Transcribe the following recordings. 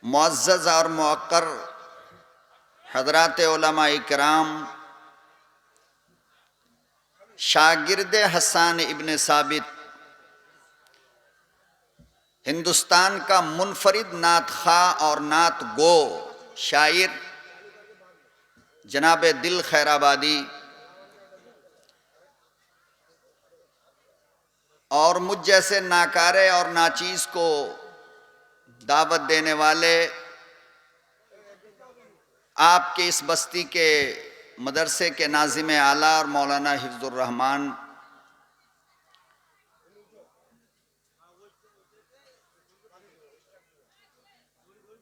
मुअज़्ज़ज़ और मुअक्कर हज़रात उलमा इकराम, शागिर्द हसन इब्न साबित, हिंदुस्तान का मुनफरिद नात खा और नात गो शायर जनाब दिल खैराबादी और मुझ जैसे नाकारे और नाचीज़ को दावत देने वाले आपके इस बस्ती के मदरसे के नाज़िम आला और मौलाना हिफ्ज़ुर रहमान,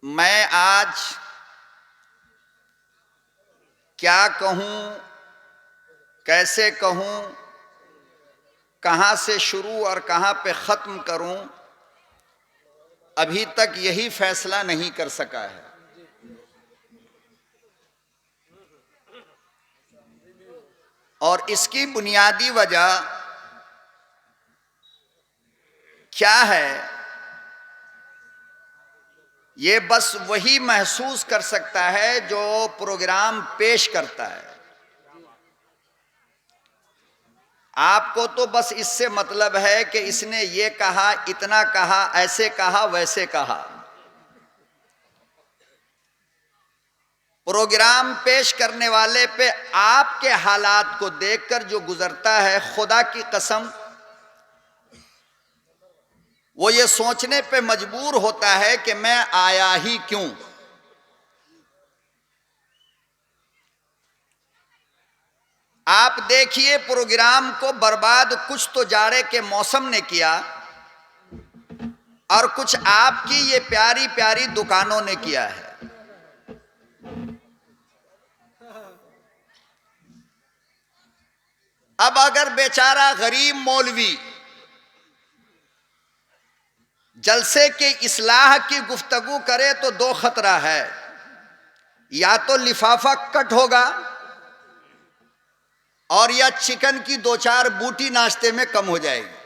मैं आज क्या कहूँ, कैसे कहूँ, कहाँ से शुरू और कहाँ पे ख़त्म करूँ, अभी तक यही फैसला नहीं कर सका है। और इसकी बुनियादी वजह क्या है, ये बस वही महसूस कर सकता है जो प्रोग्राम पेश करता है। आपको तो बस इससे मतलब है कि इसने ये कहा, इतना कहा, ऐसे कहा, वैसे कहा। प्रोग्राम पेश करने वाले पे आपके हालात को देखकर जो गुजरता है, खुदा की कसम वो ये सोचने पे मजबूर होता है कि मैं आया ही क्यों। आप देखिए, प्रोग्राम को बर्बाद कुछ तो जाड़े के मौसम ने किया और कुछ आपकी ये प्यारी प्यारी दुकानों ने किया है। अब अगर बेचारा गरीब मौलवी जलसे के इस्लाह की गुफ्तगू करे तो दो खतरा है, या तो लिफाफा कट होगा और या चिकन की दो चार बूटी नाश्ते में कम हो जाएगी।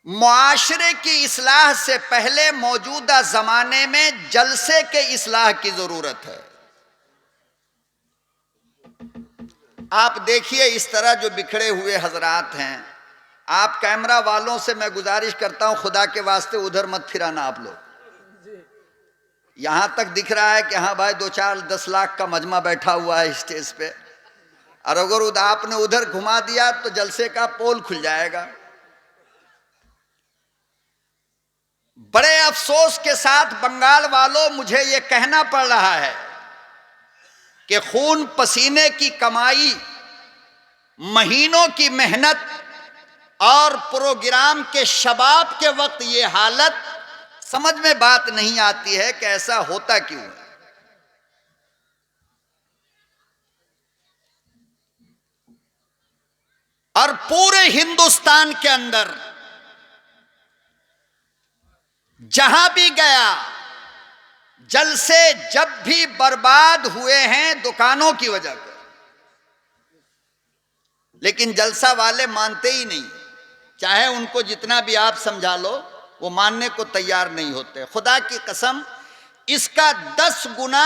मुआशरे की इस्लाह से पहले मौजूदा जमाने में जलसे के इस्लाह की जरूरत है। आप देखिए, इस तरह जो बिखरे हुए हजरात हैं, आप कैमरा वालों से मैं गुजारिश करता हूं, खुदा के वास्ते उधर मत फिराना। आप लोग यहां तक दिख रहा है कि हाँ भाई 2-4-10 लाख का मजमा बैठा हुआ है स्टेज पे, और अगर आपने उधर घुमा दिया तो जलसे का पोल खुल जाएगा। बड़े अफसोस के साथ बंगाल वालों, मुझे यह कहना पड़ रहा है कि खून पसीने की कमाई, महीनों की मेहनत और प्रोग्राम के शबाब के वक्त ये हालत, समझ में बात नहीं आती है कि ऐसा होता क्यों है। और पूरे हिंदुस्तान के अंदर जहां भी गया, जलसे जब भी बर्बाद हुए हैं दुकानों की वजह से, लेकिन जलसा वाले मानते ही नहीं। चाहे उनको जितना भी आप समझा लो, वो मानने को तैयार नहीं होते। खुदा की कसम, इसका 10 गुना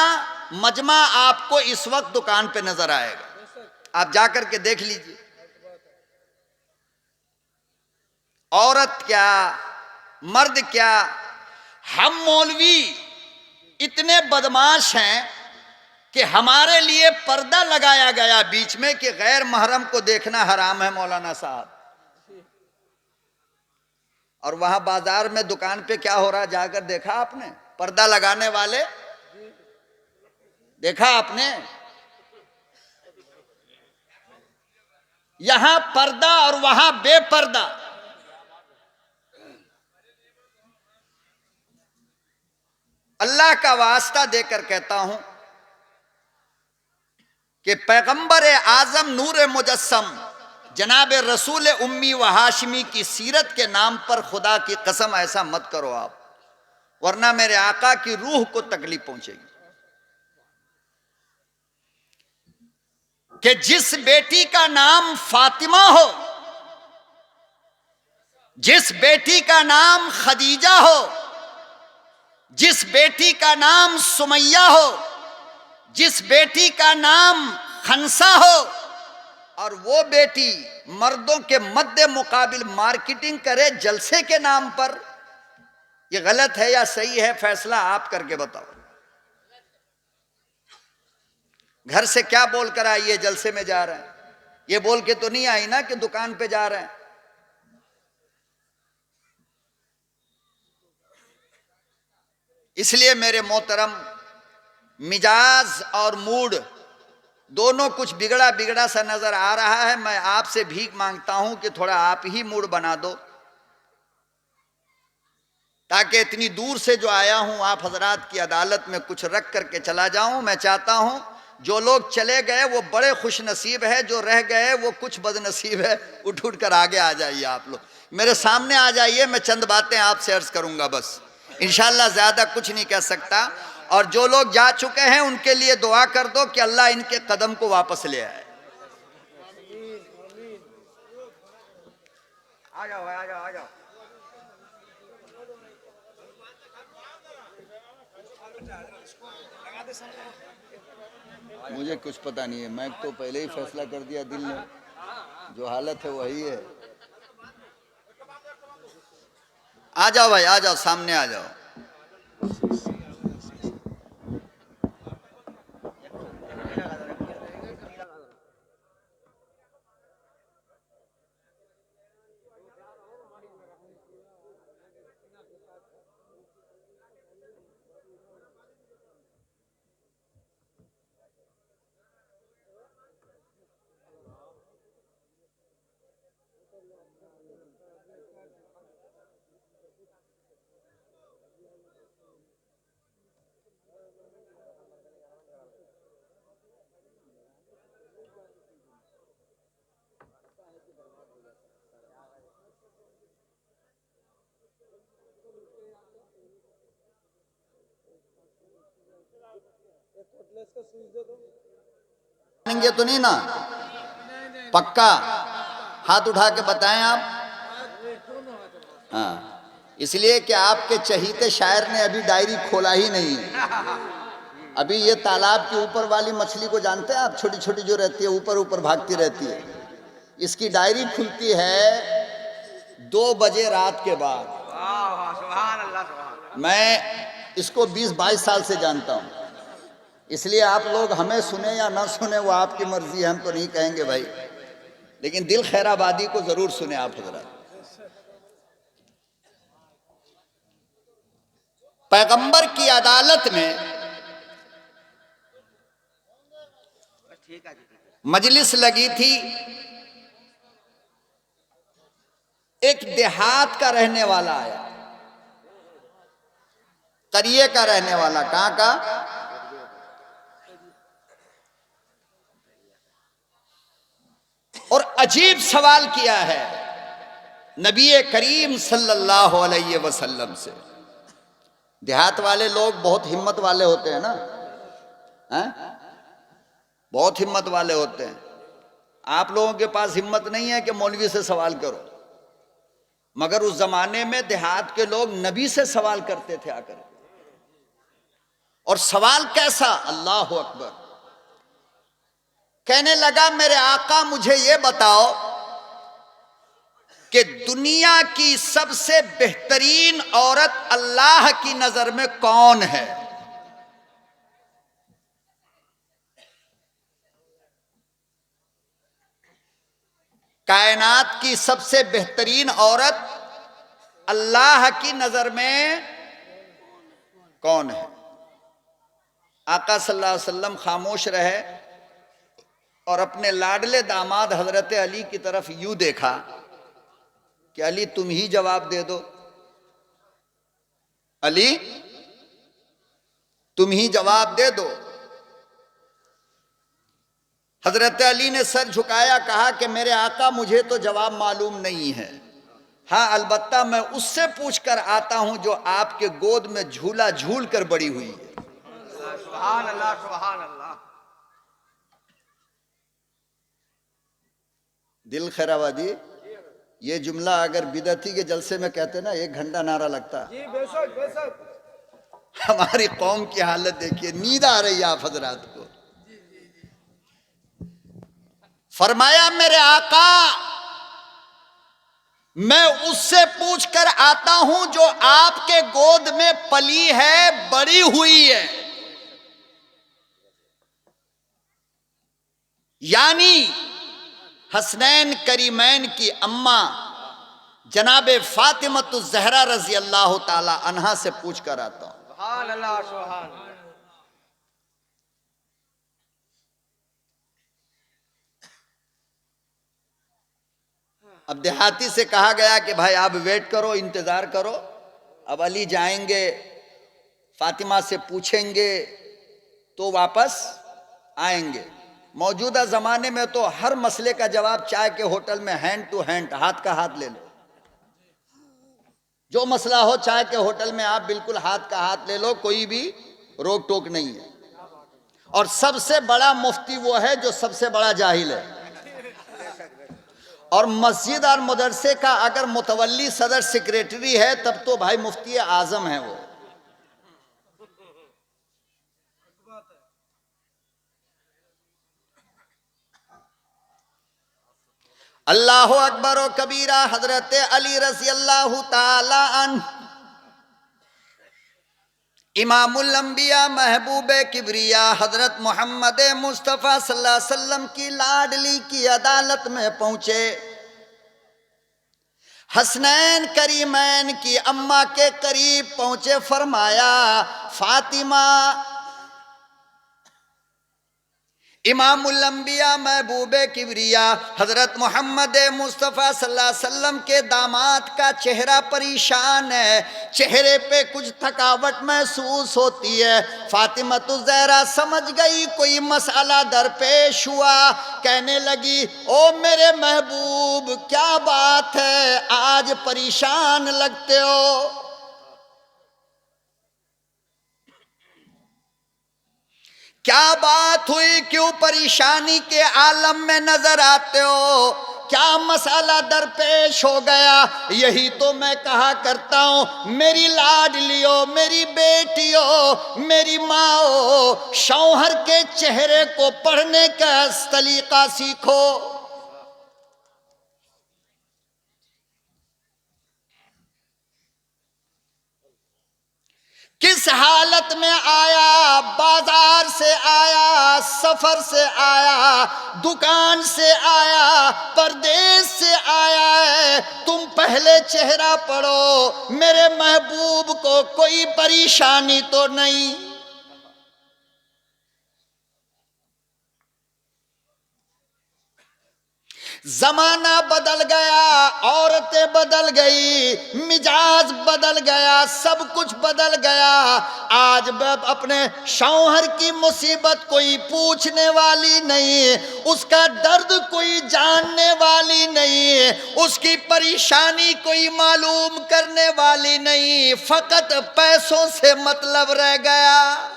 मजमा आपको इस वक्त दुकान पे नजर आएगा। आप जाकर के देख लीजिए। औरत क्या, मर्द क्या, हम मौलवी इतने बदमाश हैं कि हमारे लिए पर्दा लगाया गया बीच में कि गैर महरम को देखना हराम है मौलाना साहब। और वहां बाजार में दुकान पे क्या हो रहा है, जाकर देखा आपने? पर्दा लगाने वाले देखा आपने? यहां पर्दा और वहां बेपर्दा। अल्लाह का वास्ता देकर कहता हूं कि पैगंबर आजम नूर मुजस्सम जनाब रसूल उम्मी व हाशमी की सीरत के नाम पर खुदा की कसम ऐसा मत करो आप, वरना मेरे आका की रूह को तकलीफ पहुंचेगी। कि जिस बेटी का नाम फातिमा हो, जिस बेटी का नाम खदीजा हो, जिस बेटी का नाम सुमैया हो, जिस बेटी का नाम खनसा हो, और वो बेटी मर्दों के मद्दे मुकाबिल मार्केटिंग करे जलसे के नाम पर, ये गलत है या सही है? फैसला आप करके बताओ। घर से क्या बोलकर आई है जलसे में जा रहे हैं? ये बोल के तो नहीं आई ना कि दुकान पे जा रहे हैं। इसलिए मेरे मोहतरम, मिजाज और मूड दोनों कुछ बिगड़ा बिगड़ा सा नजर आ रहा है। मैं आपसे भीख मांगता हूं कि थोड़ा आप ही मूड बना दो, ताकि इतनी दूर से जो आया हूं आप हजरात की अदालत में कुछ रख करके चला जाऊं। मैं चाहता हूं जो लोग चले गए वो बड़े खुश नसीब है, जो रह गए वो कुछ बदनसीब है। उठ उठ कर आगे आ जाइए, आप लोग मेरे सामने आ जाइए। मैं चंद बातें आपसे अर्ज करूंगा बस, इंशाल्लाह ज्यादा कुछ नहीं कह सकता। और जो लोग जा चुके हैं उनके लिए दुआ कर दो कि अल्लाह इनके कदम को वापस ले आए। आ जाओ आ जाओ आ जाओ। मुझे कुछ पता नहीं है, मैं तो पहले ही फैसला कर दिया दिल ने, जो हालत है वही है। आ जाओ भाई, आ जाओ, सामने आ जाओ। मानेंगे तो नहीं ना? पक्का हाथ उठा के बताएं आप। हाँ, इसलिए कि आपके चहीते शायर ने अभी डायरी खोला ही नहीं है। अभी ये तालाब के ऊपर वाली मछली को जानते हैं आप, छोटी छोटी जो रहती है ऊपर ऊपर भागती रहती है, इसकी डायरी खुलती है 2 बजे रात के बाद। मैं इसको 20-22 साल से जानता हूं, इसलिए आप लोग हमें सुने या ना सुने वो आपकी मर्जी है, हम तो नहीं कहेंगे भाई, लेकिन दिल खैराबादी को जरूर सुने आप हजरात। पैगंबर की अदालत में मजलिस लगी थी। एक देहात का रहने वाला आया, करिए का रहने वाला। कहां का? और अजीब सवाल किया है नबी करीम सल्लल्लाहु अलैहि वसल्लम से। देहात वाले लोग बहुत हिम्मत वाले होते हैं ना, हैं? बहुत हिम्मत वाले होते हैं। आप लोगों के पास हिम्मत नहीं है कि मौलवी से सवाल करो, मगर उस जमाने में देहात के लोग नबी से सवाल करते थे आकर। और सवाल कैसा? अल्लाह अकबर। कहने लगा, मेरे आका मुझे ये बताओ कि दुनिया की सबसे बेहतरीन औरत अल्लाह की नजर में कौन है? कायनात की सबसे बेहतरीन औरत अल्लाह की नजर में कौन है? आका सल्लल्लाहु अलैहि वसल्लम खामोश रहे और अपने लाडले दामाद हजरत अली की तरफ यूं देखा कि अली तुम ही जवाब दे दो, अली तुम ही जवाब दे दो। हजरत अली ने सर झुकाया, कहा कि मेरे आका मुझे तो जवाब मालूम नहीं है, हाँ अलबत्ता मैं उससे पूछ कर आता हूं जो आपके गोद में झूला झूल कर बड़ी हुई है। सुभान अल्लाह, सुभान अल्लाह। दिल खैराबादी, ये जुमला अगर बिदअती के जलसे में कहते ना 1 घंटा नारा लगता। जी बेशक बेशक। हमारी कौम की हालत देखिए, नींद आ रही है आप हजरात को। फरमाया मेरे आका, मैं उससे पूछ कर आता हूं जो आपके गोद में पली है, बड़ी हुई है। यानी हसनैन करीमैन की अम्मा जनाबे फातिमतुज ज़हरा रजी अल्लाह ताला अन्हा से पूछ कर आता हूं। सुभान अल्लाह सुभान अल्लाह। अब देहाती से कहा गया कि भाई आप वेट करो, इंतजार करो, अब अली जाएंगे, फातिमा से पूछेंगे तो वापस आएंगे। मौजूदा जमाने में तो हर मसले का जवाब चाय के होटल में हैंड टू हैंड, हाथ का हाथ ले लो। जो मसला हो चाय के होटल में आप बिल्कुल हाथ का हाथ ले लो, कोई भी रोक टोक नहीं है। और सबसे बड़ा मुफ्ती वो है जो सबसे बड़ा जाहिल है। और मस्जिद और मदरसे का अगर मुतवल्ली सदर सेक्रेटरी है तब तो भाई मुफ्ती आजम है वो। अल्लाह अकबर व कबीरा। हजरत अली रज़ी अल्लाह ताला अन्हु इमामुल अंबिया महबूब किबरिया हजरत मोहम्मद मुस्तफ़ा सल्लल्लाहु अलैहि वसल्लम की लाडली की अदालत में पहुंचे। हसनैन करीमैन की अम्मा के करीब पहुंचे। फरमाया फातिमा, इमामुल अंबिया महबूब किबरिया हजरत मोहम्मद मुस्तफ़ा सल्लल्लाहु अलैहि वसल्लम के दामाद का चेहरा परेशान है, चेहरे पे कुछ थकावट महसूस होती है। फातिमा तो ज़हरा समझ गई कोई मसला दरपेश हुआ। कहने लगी, ओ मेरे महबूब क्या बात है, आज परेशान लगते हो। क्या बात हुई, क्यों परेशानी के आलम में नजर आते हो, क्या मसला दरपेश हो गया। यही तो मैं कहा करता हूं, मेरी लाडलियो, मेरी बेटियो, मेरी माओ, शौहर के चेहरे को पढ़ने का तरीका सीखो। किस हालत में आया, बाजार से आया, सफर से आया, दुकान से आया, परदेश से आया है, तुम पहले चेहरा पढ़ो, मेरे महबूब को कोई परेशानी तो नहीं। जमाना बदल गया, औरतें बदल गई, मिजाज बदल गया, सब कुछ बदल गया। आज अपने शौहर की मुसीबत कोई पूछने वाली नहीं, उसका दर्द कोई जानने वाली नहीं, उसकी परेशानी कोई मालूम करने वाली नहीं, फकत पैसों से मतलब रह गया।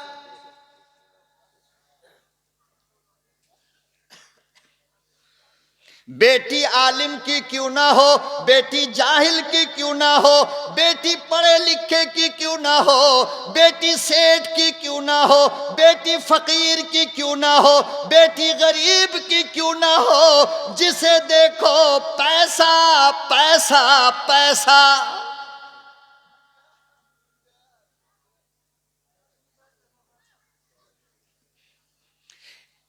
बेटी आलिम की क्यों ना हो, बेटी जाहिल की क्यों ना हो, बेटी पढ़े लिखे की क्यों ना हो, बेटी सेठ की क्यों ना हो, बेटी फकीर की क्यों ना हो, बेटी गरीब की क्यों ना हो, जिसे देखो पैसा पैसा पैसा।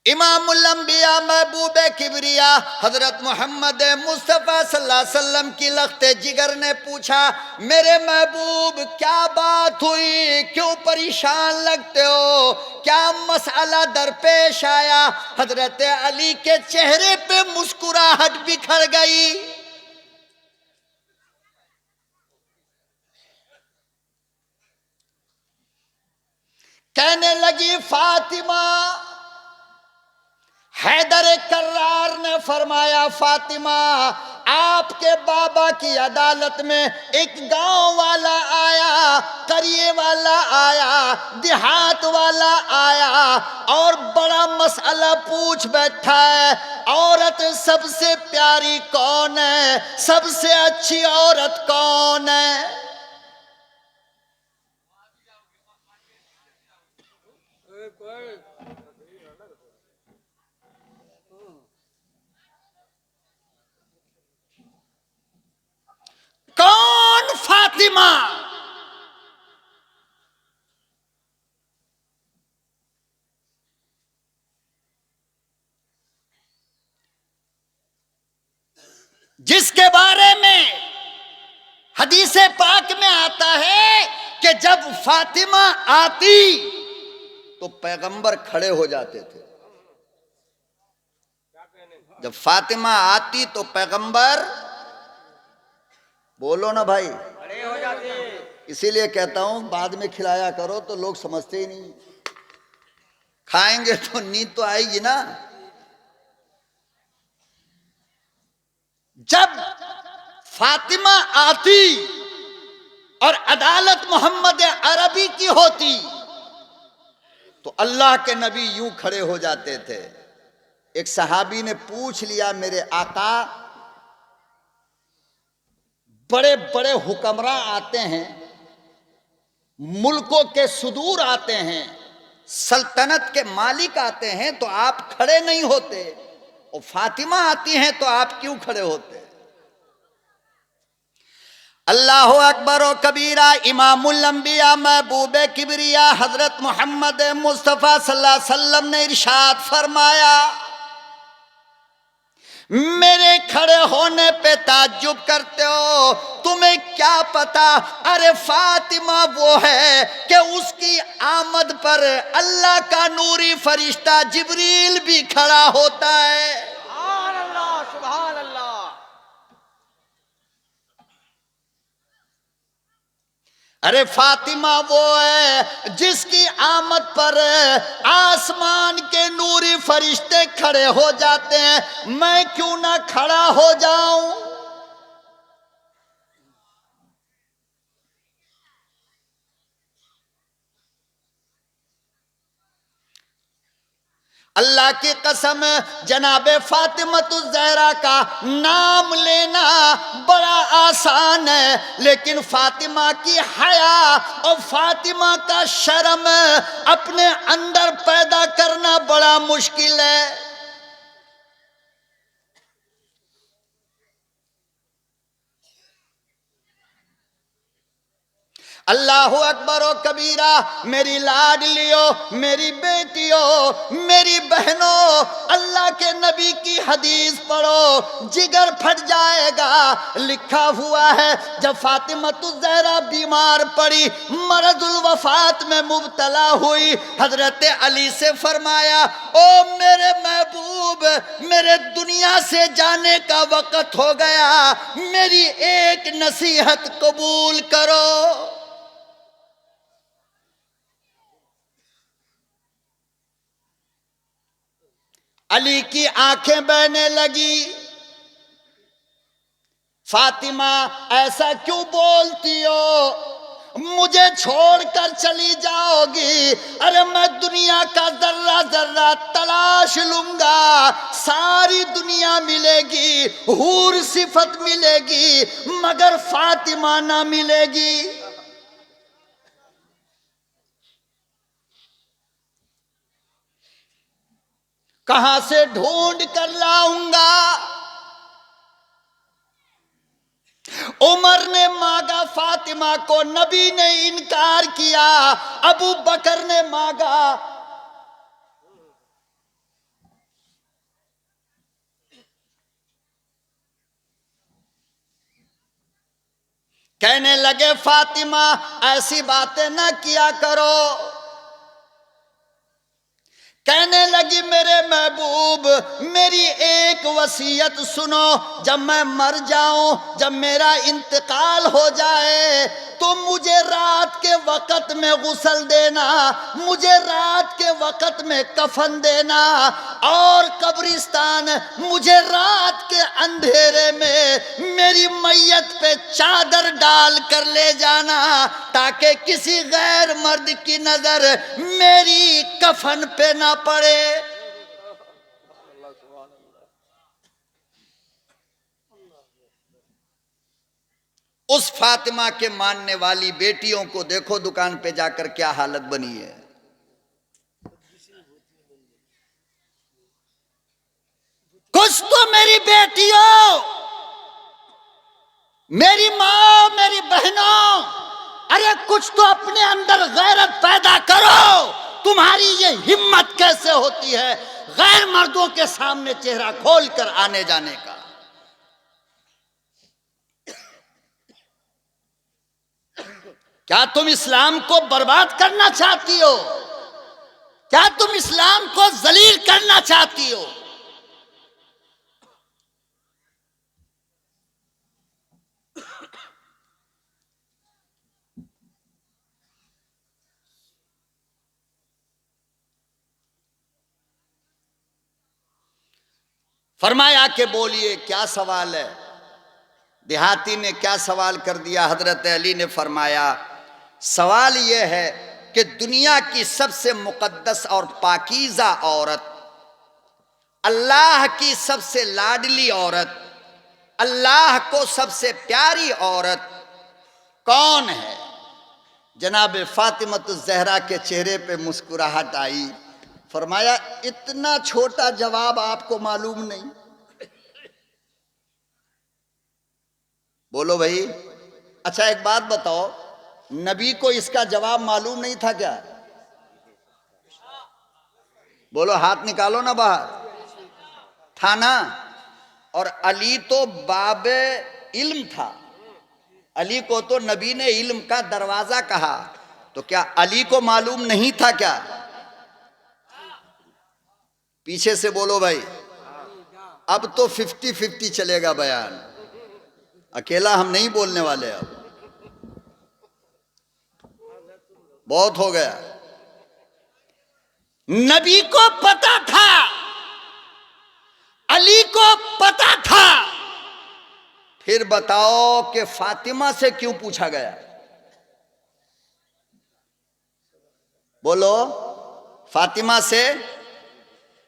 इमामुल अंबिया महबूब किबरिया हजरत मोहम्मद मुस्तफ़ा सल्लल्लाहु अलैहि वसल्लम की लख्ते जिगर ने पूछा, मेरे महबूब क्या बात हुई, क्यों परेशान लगते हो, क्या मसला दरपेश आया। हजरत अली के चेहरे पे मुस्कुराहट बिखर गई। कहने लगी, फातिमा हैदर कर्रार ने फरमाया, फातिमा आपके बाबा की अदालत में एक गांव वाला आया, करिए वाला आया, देहात वाला आया और बड़ा मसला पूछ बैठा है, औरत सबसे प्यारी कौन है, सबसे अच्छी औरत कौन है? कौन? फातिमा। जिसके बारे में हदीस पाक में आता है कि जब फातिमा आती तो पैगंबर खड़े हो जाते थे। जब फातिमा आती तो पैगंबर, बोलो ना भाई, खड़े हो जाते। इसीलिए कहता हूं बाद में खिलाया करो तो लोग समझते ही नहीं। खाएंगे तो नींद तो आएगी ना। जब फातिमा आती और अदालत मोहम्मद अरबी की होती तो अल्लाह के नबी यूं खड़े हो जाते थे। एक सहाबी ने पूछ लिया, मेरे आका, बड़े बड़े हुक्मरान आते हैं, मुल्कों के सुदूर आते हैं, सल्तनत के मालिक आते हैं, तो आप खड़े नहीं होते, और फातिमा आती हैं तो आप क्यों खड़े होते? अल्लाह अकबर व कबीरा। इमामुल अंबिया महबूबे किबरिया हजरत मोहम्मद मुस्तफ़ा सल्लल्लाहु अलैहि वसल्लम ने इरशाद फरमाया, मेरे खड़े होने पे ताज्जुब करते हो, तुम्हें क्या पता, अरे फातिमा वो है कि उसकी आमद पर अल्लाह का नूरी फरिश्ता जिब्रील भी खड़ा होता है। सुभान अल्लाह, सुभान अल्लाह। अरे फातिमा वो है जिसकी आमद पर आसमान के नूरी फरिश्ते खड़े हो जाते हैं, मैं क्यों ना खड़ा हो जाऊं? अल्लाह की कसम, जनाबे फातिमतुज ज़हरा का नाम लेना बड़ा आसान है, लेकिन फातिमा की हया और फातिमा का शर्म अपने अंदर पैदा करना बड़ा मुश्किल है। अल्लाह अकबर व कबीरा। मेरी लाडलियों, मेरी बेटियों, मेरी बहनों, अल्लाह के नबी की हदीस पढ़ो, जिगर फट जाएगा। लिखा हुआ है जब फातिमतुज ज़हरा बीमार पड़ी, मरजुल वफात में मुब्तला हुई, हजरत अली से फरमाया, ओ मेरे महबूब, मेरे दुनिया से जाने का वक्त हो गया, मेरी एक नसीहत कबूल करो। अली की आंखें बहने लगी। फातिमा ऐसा क्यों बोलती हो, मुझे छोड़कर चली जाओगी? अरे मैं दुनिया का जर्रा जर्रा तलाश लूंगा, सारी दुनिया मिलेगी, हूर सिफत मिलेगी, मगर फातिमा ना मिलेगी। कहां से ढूंढ कर लाऊंगा? उमर ने मांगा फातिमा को, नबी ने इनकार किया। अबू बकर ने मांगा, कहने लगे फातिमा ऐसी बातें ना किया करो। कहने लगी मेरे महबूब, मेरी एक वसीयत सुनो, जब मैं मर जाऊं, जब मेरा इंतकाल हो जाए तुम मुझे रात के वक़्त में गुस्ल देना, मुझे रात के वक़्त में कफन देना, और कब्रिस्तान मुझे रात के अंधेरे में मेरी मैयत पे चादर डाल कर ले जाना, ताकि किसी गैर मर्द की नजर मेरी कफन पे ना पड़े। उस फातिमा के मानने वाली बेटियों को देखो दुकान पे जाकर क्या हालत बनी है। कुछ तो मेरी बेटियों, मेरी माँ, मेरी बहनों, अरे कुछ तो अपने अंदर गैरत पैदा करो। तुम्हारी ये हिम्मत कैसे होती है गैर मर्दों के सामने चेहरा खोलकर आने जाने का। क्या तुम इस्लाम को बर्बाद करना चाहती हो? क्या तुम इस्लाम को जलील करना चाहती हो? फरमाया कि बोलिए क्या सवाल है। देहाती ने क्या सवाल कर दिया? हजरत अली ने फरमाया सवाल यह है कि दुनिया की सबसे मुकद्दस और पाकीज़ा औरत, अल्लाह की सबसे लाडली औरत, अल्लाह को सबसे प्यारी औरत कौन है? जनाब फातिमतुज़ ज़हरा के चेहरे पे मुस्कुराहट आई। फरमाया इतना छोटा जवाब आपको मालूम नहीं? बोलो भाई। अच्छा एक बात बताओ, नबी को इसका जवाब मालूम नहीं था क्या? बोलो, हाथ निकालो ना बाहर। था ना। और अली तो बाबे इल्म था, अली को तो नबी ने इल्म का दरवाजा कहा, तो क्या अली को मालूम नहीं था क्या? पीछे से बोलो भाई। अब तो 50-50 चलेगा बयान, अकेला हम नहीं बोलने वाले। अब बहुत हो गया। नबी को पता था, अली को पता था, फिर बताओ कि फातिमा से क्यों पूछा गया? बोलो। फातिमा से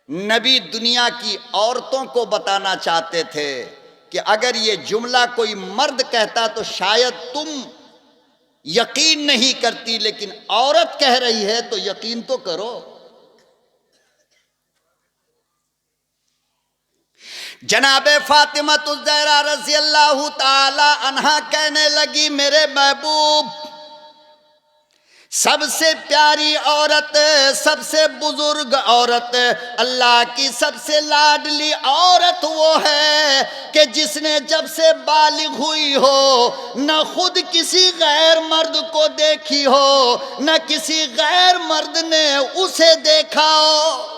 नबी दुनिया की औरतों को बताना चाहते थे कि अगर ये जुमला कोई मर्द कहता तो शायद तुम यकीन नहीं करती, लेकिन औरत कह रही है तो यकीन तो करो। जनाबे फातिमतुज़ ज़हरा रज़ी अल्लाह ताला अन्हा कहने लगी मेरे महबूब, सबसे प्यारी औरत, सबसे बुजुर्ग औरत, अल्लाह की सबसे लाडली औरत वो है कि जिसने जब से बालिग हुई हो न खुद किसी गैर मर्द को देखी हो, न किसी गैर मर्द ने उसे देखा हो।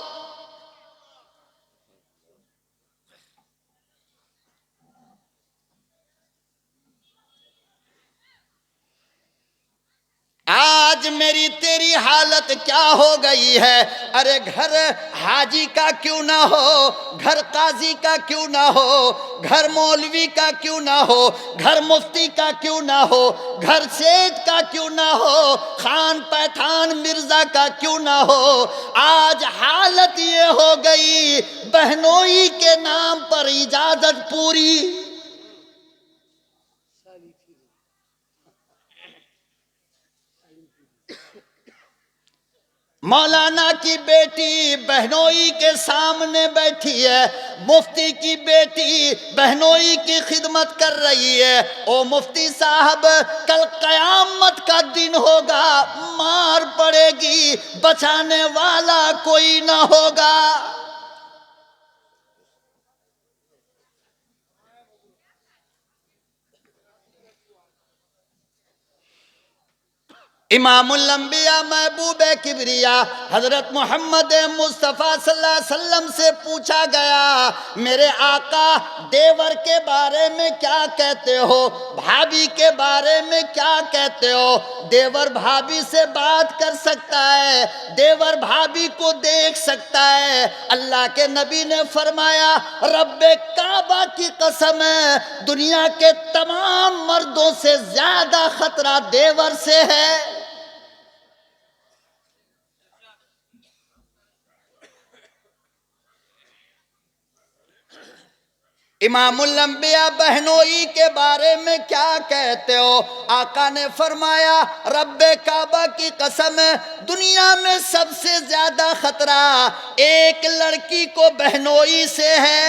आज मेरी तेरी हालत क्या हो गई है? अरे घर हाजी का क्यों ना हो, घर काजी का क्यों ना हो, घर मौलवी का क्यों ना हो, घर मुफ्ती का क्यों ना हो, घर सेठ का क्यों ना हो, खान पैठान मिर्जा का क्यों ना हो। आज हालत ये हो गई बहनोई के नाम पर इजाजत पूरी। मौलाना की बेटी बहनोई के सामने बैठी है, मुफ्ती की बेटी बहनोई की खिदमत कर रही है। ओ मुफ्ती साहब, कल कयामत का दिन होगा, मार पड़ेगी, बचाने वाला कोई ना होगा। इमामुल अंबिया महबूब किबरिया हजरत मोहम्मद मुस्तफ़ा सल्लल्लाहु अलैहि वसल्लम से पूछा गया, मेरे आका देवर के बारे में क्या कहते हो, भाभी के बारे में क्या कहते हो? देवर भाभी से बात कर सकता है, देवर भाभी को देख सकता है। अल्लाह के नबी ने फरमाया, रब्बे काबा की कसम है, दुनिया के तमाम मर्दों से ज्यादा खतरा देवर से है। इमामुल अंबिया बहनोई के बारे में क्या कहते हो? आका ने फरमाया, रब्बे काबा की कसम, दुनिया में सबसे ज्यादा खतरा एक लड़की को बहनोई से है।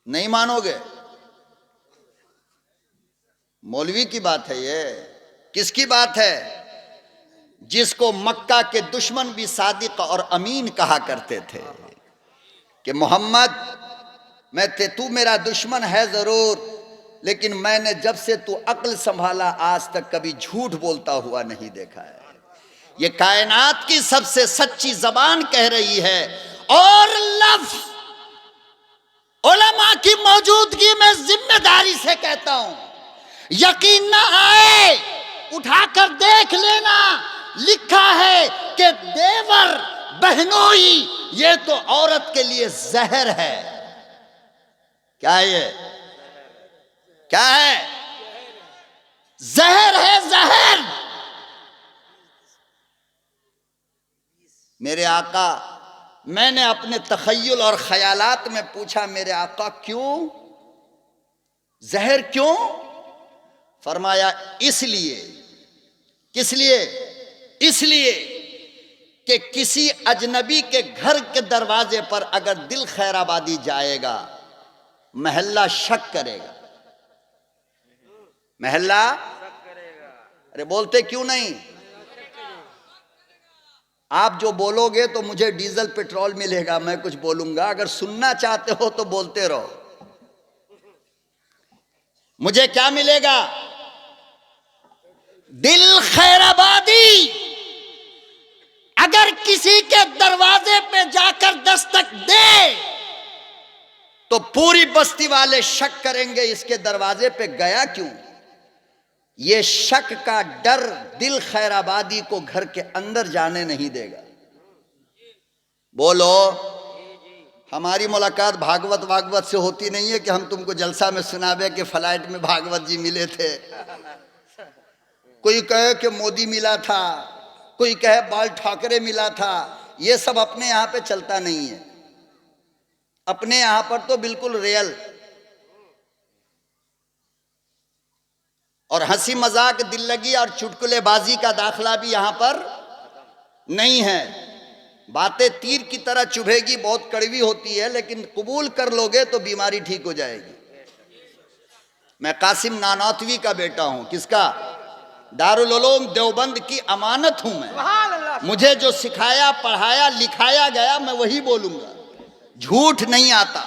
नहीं मानोगे? मौलवी की बात है ये। किसकी बात है? जिसको मक्का के दुश्मन भी सादिक और अमीन कहा करते थे कि मोहम्मद तू मेरा दुश्मन है जरूर, लेकिन मैंने जब से तू अक्ल संभाला आज तक कभी झूठ बोलता हुआ नहीं देखा है। ये कायनात की सबसे सच्ची जबान कह रही है। और लफ्ज उलमा की मौजूदगी में जिम्मेदारी से कहता हूं, यकीन ना आए उठाकर देख लेना, लिखा है कि देवर बहनोई ये तो औरत के लिए जहर है। क्या है ये? क्या है? जहर है, जहर। मेरे आका, मैंने अपने तखय्युल और ख्यालात में पूछा, मेरे आका क्यों जहर, क्यों? फरमाया, इसलिए। किस लिए? इसलिए कि किसी अजनबी के घर के दरवाजे पर अगर दिल खैराबादी जाएगा, महल्ला शक करेगा। महल्ला अरे बोलते क्यों नहीं? आप जो बोलोगे तो मुझे डीजल पेट्रोल मिलेगा, मैं कुछ बोलूंगा। अगर सुनना चाहते हो तो बोलते रहो। मुझे क्या मिलेगा? दिल खैराबादी। अगर किसी के दरवाजे पे जाकर दस्तक दे तो पूरी बस्ती वाले शक करेंगे, इसके दरवाजे पे गया क्यों? ये शक का डर दिल खैराबादी को घर के अंदर जाने नहीं देगा। बोलो, हमारी मुलाकात भागवत वागवत से होती नहीं है कि हम तुमको जलसा में सुनावे कि फ्लाइट में भागवत जी मिले थे। कोई कहे कि मोदी मिला था, कोई कहे बाल ठाकरे मिला था। ये सब अपने यहां पे चलता नहीं है। अपने यहां पर तो बिल्कुल रियल और हंसी मजाक, दिल लगी और चुटकुलेबाजी का दाखला भी यहां पर नहीं है। बातें तीर की तरह चुभेगी, बहुत कड़वी होती है, लेकिन कबूल कर लोगे तो बीमारी ठीक हो जाएगी। मैं कासिम नानौतवी का बेटा हूं। किसका? दारुल उलूम देवबंद की अमानत हूं मैं। मुझे जो सिखाया, पढ़ाया, लिखाया गया मैं वही बोलूंगा, झूठ नहीं आता।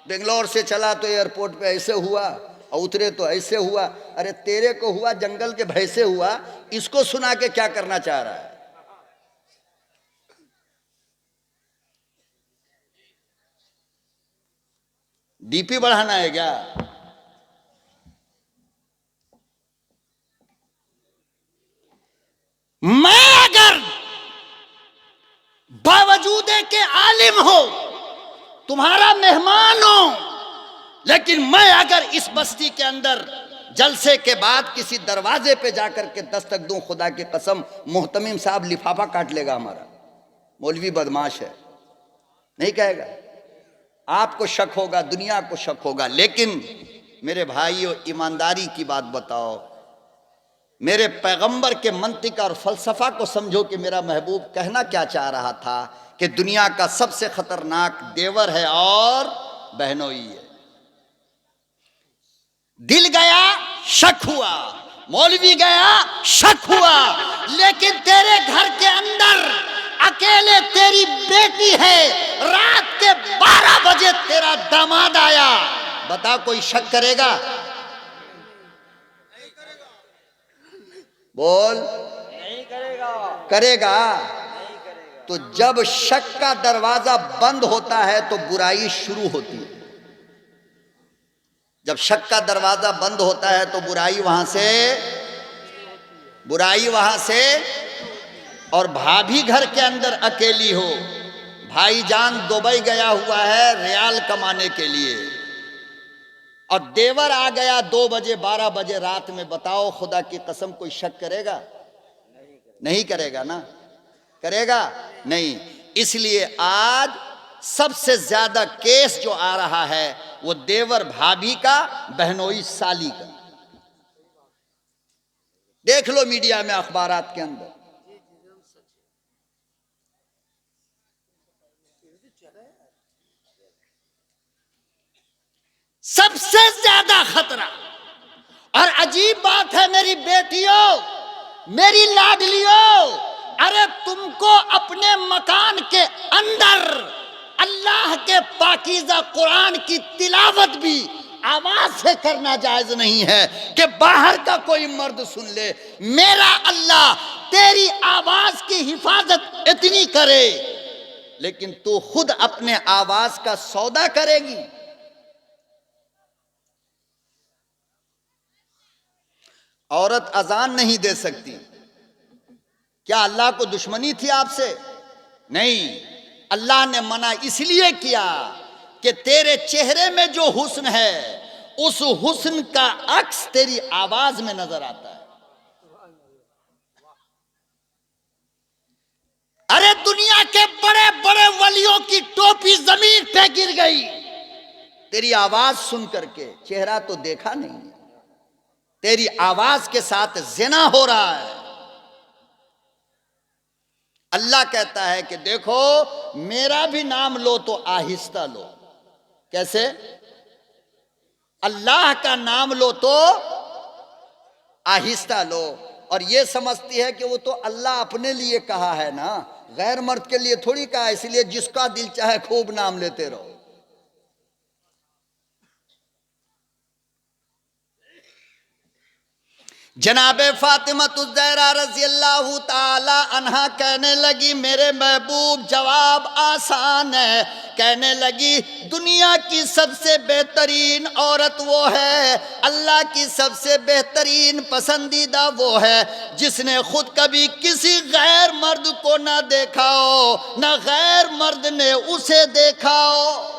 बेंगलोर से चला तो एयरपोर्ट पे ऐसे हुआ और उतरे तो ऐसे हुआ। अरे तेरे को हुआ जंगल के भैंसे हुआ, इसको सुना के क्या करना चाह रहा है? डीपी बढ़ाना है क्या? मैं अगर बावजूद के आलिम हो, तुम्हारा मेहमान हो, लेकिन मैं अगर इस बस्ती के अंदर जलसे के बाद किसी दरवाजे पे जाकर के दस्तक दूं, खुदा की कसम मोहतमिम साहब लिफाफा काट लेगा हमारा। मौलवी बदमाश है, नहीं कहेगा। आपको शक होगा, दुनिया को शक होगा। लेकिन मेरे भाइयों, ईमानदारी की बात बताओ, मेरे पैगंबर के मंतिक और फलसफा को समझो कि मेरा महबूब कहना क्या चाह रहा था कि दुनिया का सबसे खतरनाक देवर है और बहनोई है। दिल गया, शक हुआ, मौलवी गया, शक हुआ, लेकिन तेरे घर के अंदर अकेले तेरी बेटी है, रात के 12 बजे तेरा दामाद आया, बता कोई शक करेगा? बोल। नहीं करेगा, करेगा। नहीं करेगा। तो जब शक का दरवाजा बंद होता है तो बुराई शुरू होती है। जब शक का दरवाजा बंद होता है तो बुराई वहां से। और भाभी घर के अंदर अकेली हो, भाईजान दुबई गया हुआ है रियाल कमाने के लिए, और देवर आ गया 2 बजे 12 बजे रात में, बताओ खुदा की कसम कोई शक करेगा? नहीं करेगा ना। करेगा नहीं। इसलिए आज सबसे ज्यादा केस जो आ रहा है वो देवर भाभी का, बहनोई साली का। देख लो मीडिया में, अखबारात के अंदर। सबसे ज्यादा खतरा। और अजीब बात है मेरी बेटियों, मेरी लाडलियों, अरे तुमको अपने मकान के अंदर अल्लाह के पाकीज़ा कुरान की तिलावत भी आवाज से करना जायज नहीं है कि बाहर का कोई मर्द सुन ले। मेरा अल्लाह तेरी आवाज की हिफाजत इतनी करे, लेकिन तू खुद अपने आवाज का सौदा करेगी। औरत अजान नहीं दे सकती। क्या अल्लाह को दुश्मनी थी आपसे? नहीं, अल्लाह ने मना इसलिए किया कि तेरे चेहरे में जो हुस्न है उस हुस्न का अक्स तेरी आवाज में नजर आता है। अरे दुनिया के बड़े बड़े वलियों की टोपी जमीन पे गिर गई तेरी आवाज सुन करके। चेहरा तो देखा नहीं, तेरी आवाज के साथ ज़िना हो रहा है। अल्लाह कहता है कि देखो मेरा भी नाम लो तो आहिस्ता लो। कैसे? अल्लाह का नाम लो तो आहिस्ता लो। और ये समझती है कि वो तो अल्लाह अपने लिए कहा है ना, गैर मर्द के लिए थोड़ी कहा है, इसलिए जिसका दिल चाहे खूब नाम लेते रहो। जनाबे फातिमा ज़हरा रज़ी अल्लाह ताला अन्हा कहने लगी, मेरे महबूब जवाब आसान है। कहने लगी दुनिया की सबसे बेहतरीन औरत वो है, अल्लाह की सबसे बेहतरीन पसंदीदा वो है जिसने खुद कभी किसी गैर मर्द को ना देखा हो, ना गैर मर्द ने उसे देखा हो।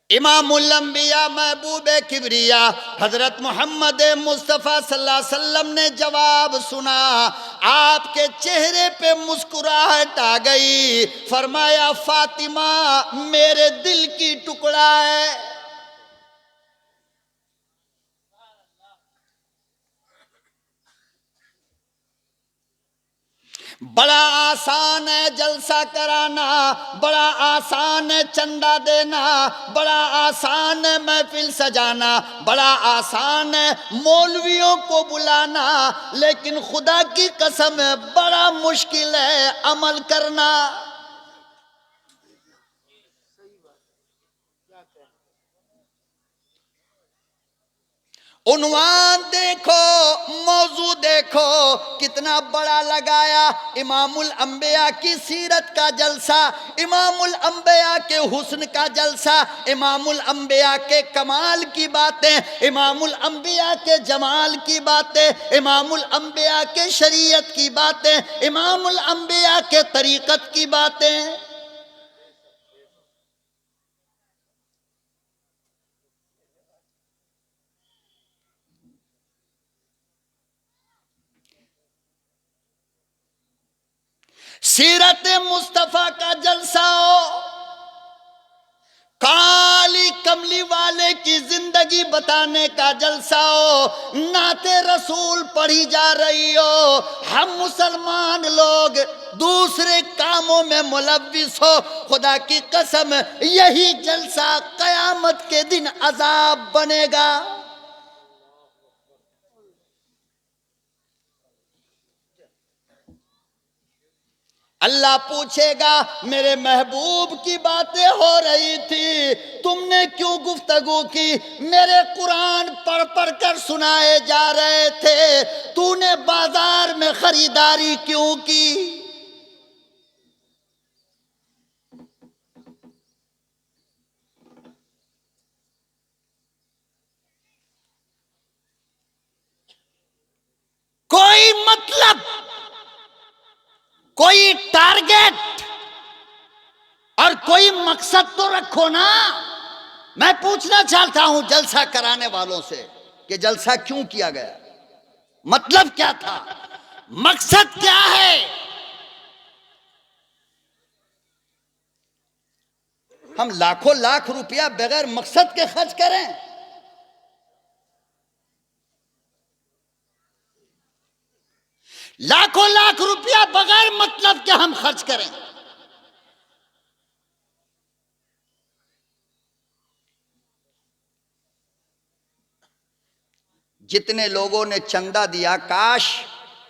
इमामुल अंबिया महबूब किबरिया हजरत मोहम्मद मुस्तफ़ा सल्लल्लाहु अलैहि वसल्लम ने जवाब सुना। आपके चेहरे पे मुस्कुराहट आ गई। फरमाया फातिमा मेरे दिल की टुकड़ा है। बड़ा आसान है जलसा कराना, बड़ा आसान है चंदा देना, बड़ा आसान है महफिल सजाना, बड़ा आसान है मौलवियों को बुलाना, लेकिन खुदा की कसम है बड़ा मुश्किल है अमल करना। उन्वान देखो, मौजू देखो कितना बड़ा लगाया। इमामुल अंबिया की सीरत का जलसा, इमामुल अंबिया के हुस्न का जलसा, इमामुल अंबिया के कमाल की बातें, इमामुल अंबिया के जमाल की बातें, इमामुल अंबिया के शरीयत की बातें, इमामुल अंबिया के तरीक़त की बातें। सीरत मुस्तफा का जलसा हो, काली कमली वाले की जिंदगी बताने का जलसा हो, नाते रसूल पढ़ी जा रही हो, हम मुसलमान लोग दूसरे कामों में मुलव्विस हो। खुदा की कसम यही जलसा कयामत के दिन अजाब बनेगा। अल्लाह पूछेगा मेरे महबूब की बातें हो रही थी, तुमने क्यों गुफ्तगू की? मेरे कुरान पढ़ पढ़ कर सुनाए जा रहे थे, तूने बाजार में खरीदारी क्यों की? कोई मतलब, कोई टारगेट और कोई मकसद तो रखो ना। मैं पूछना चाहता हूं जलसा कराने वालों से कि जलसा क्यों किया गया, मतलब क्या था, मकसद क्या है? हम लाखों लाख रुपया बगैर मकसद के खर्च करें? लाखों लाख रुपया बगैर मतलब के हम खर्च करें? जितने लोगों ने चंदा दिया, काश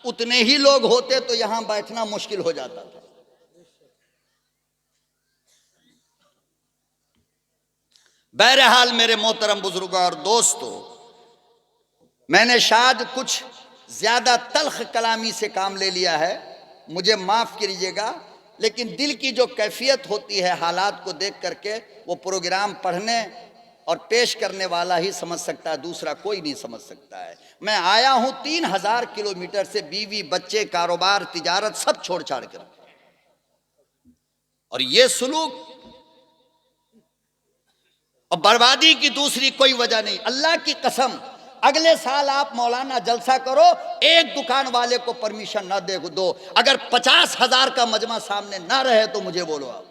उतने ही लोग होते तो यहां बैठना मुश्किल हो जाता था। बहरहाल मेरे मोहतरम बुजुर्गों और दोस्तों, मैंने शायद कुछ ज्यादा तल्ख कलामी से काम ले लिया है, मुझे माफ कीजिएगा, लेकिन दिल की जो कैफियत होती है हालात को देख करके, वो प्रोग्राम पढ़ने और पेश करने वाला ही समझ सकता है, दूसरा कोई नहीं समझ सकता है। मैं आया हूं 3000 किलोमीटर से, बीवी बच्चे कारोबार तिजारत सब छोड़ छाड़ कर, और ये सुलूक और बर्बादी की दूसरी कोई वजह नहीं। अल्लाह की कसम, अगले साल आप मौलाना जलसा करो, एक दुकान वाले को परमिशन ना दे दो, अगर 50,000 का मजमा सामने ना रहे तो मुझे बोलो। आप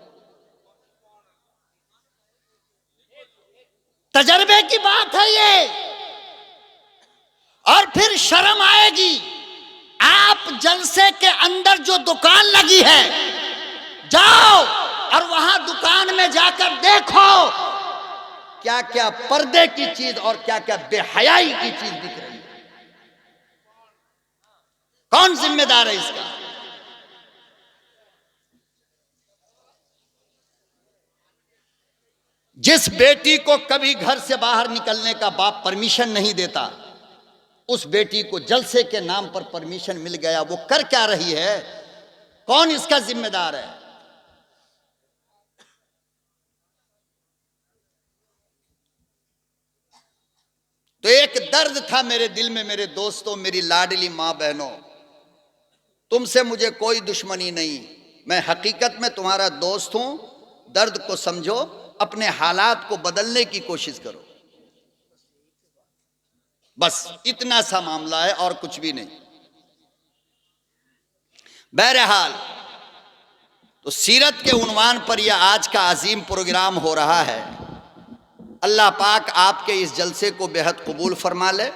तजर्बे की बात है ये, और फिर शर्म आएगी। आप जलसे के अंदर जो दुकान लगी है, जाओ और वहां दुकान में जाकर देखो क्या क्या पर्दे की चीज और क्या क्या बेहयाई की चीज दिख रही है। कौन जिम्मेदार है इसका? जिस बेटी को कभी घर से बाहर निकलने का बाप परमिशन नहीं देता, उस बेटी को जलसे के नाम पर परमिशन मिल गया, वो कर क्या रही है? कौन इसका जिम्मेदार है? तो एक दर्द था मेरे दिल में, मेरे दोस्तों, मेरी लाडली मां बहनों, तुमसे मुझे कोई दुश्मनी नहीं, मैं हकीकत में तुम्हारा दोस्त हूं। दर्द को समझो, अपने हालात को बदलने की कोशिश करो, बस इतना सा मामला है और कुछ भी नहीं। बहरहाल, तो सीरत के उन्वान पर यह आज का अजीम प्रोग्राम हो रहा है। अल्लाह पाक आपके इस जलसे को बेहद कबूल फरमा ले।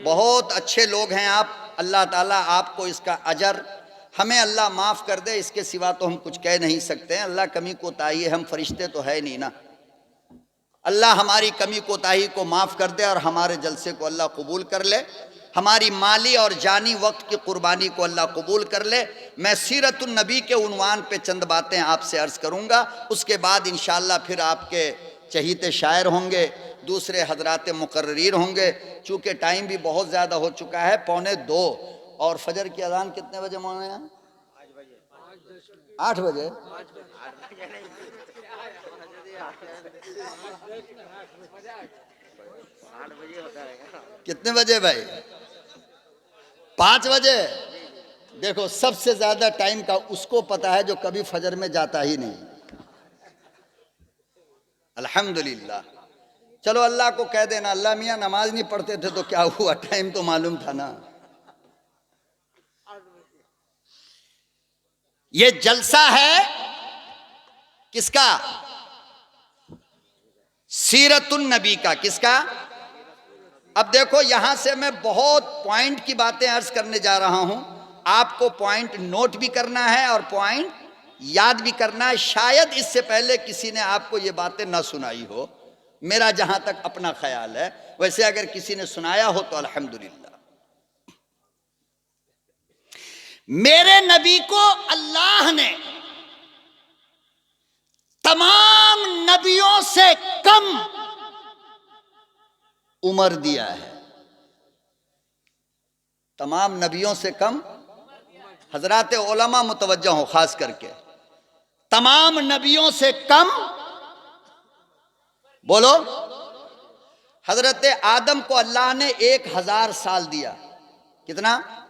बहुत अच्छे लोग हैं आप, अल्लाह ताला आपको इसका अजर, हमें अल्लाह माफ़ कर दे, इसके सिवा तो हम कुछ कह नहीं सकते हैं। अल्लाह कमी कोताही है, हम फरिश्ते तो है नहीं ना। अल्लाह हमारी कमी कोताही को माफ़ कर दे और हमारे जलसे को अल्लाह कबूल कर ले। हमारी माली और जानी वक्त की कुर्बानी को अल्लाह कबूल कर ले। मैं सीरतुन नबी के उन्वान पे चंद बातें आपसे अर्ज़ करूँगा, उसके बाद इंशाअल्लाह फिर आपके चहीते शायर होंगे, दूसरे हजरात मुकर्रीर होंगे। चूँकि टाइम भी बहुत ज़्यादा हो चुका है, 1:45, और फजर की अजान कितने बजे मौलाना यहाँ? 8 बजे। कितने बजे भाई? 5 बजे। देखो, सबसे ज्यादा टाइम का उसको पता है जो कभी फजर में जाता ही नहीं। अल्हम्दुलिल्लाह। चलो अल्लाह को कह देना, अल्लाह मियाँ नमाज नहीं पढ़ते थे तो क्या हुआ, टाइम तो मालूम था ना। ये जलसा है किसका? सीरतुन नबी का। किसका? अब देखो, यहां से मैं बहुत पॉइंट की बातें अर्ज करने जा रहा हूं, आपको पॉइंट नोट भी करना है और पॉइंट याद भी करना है। शायद इससे पहले किसी ने आपको ये बातें ना सुनाई हो, मेरा जहां तक अपना ख्याल है। वैसे अगर किसी ने सुनाया हो तो अल्हम्दुलिल्लाह। मेरे नबी को अल्लाह ने तमाम नबियों से कम उम्र दिया है। तमाम नबियों से कम, हजरात उलमा मुतवज्जह हो खास करके, तमाम नबियों से कम। बोलो, हजरत आदम को अल्लाह ने 1000 साल दिया। कितना?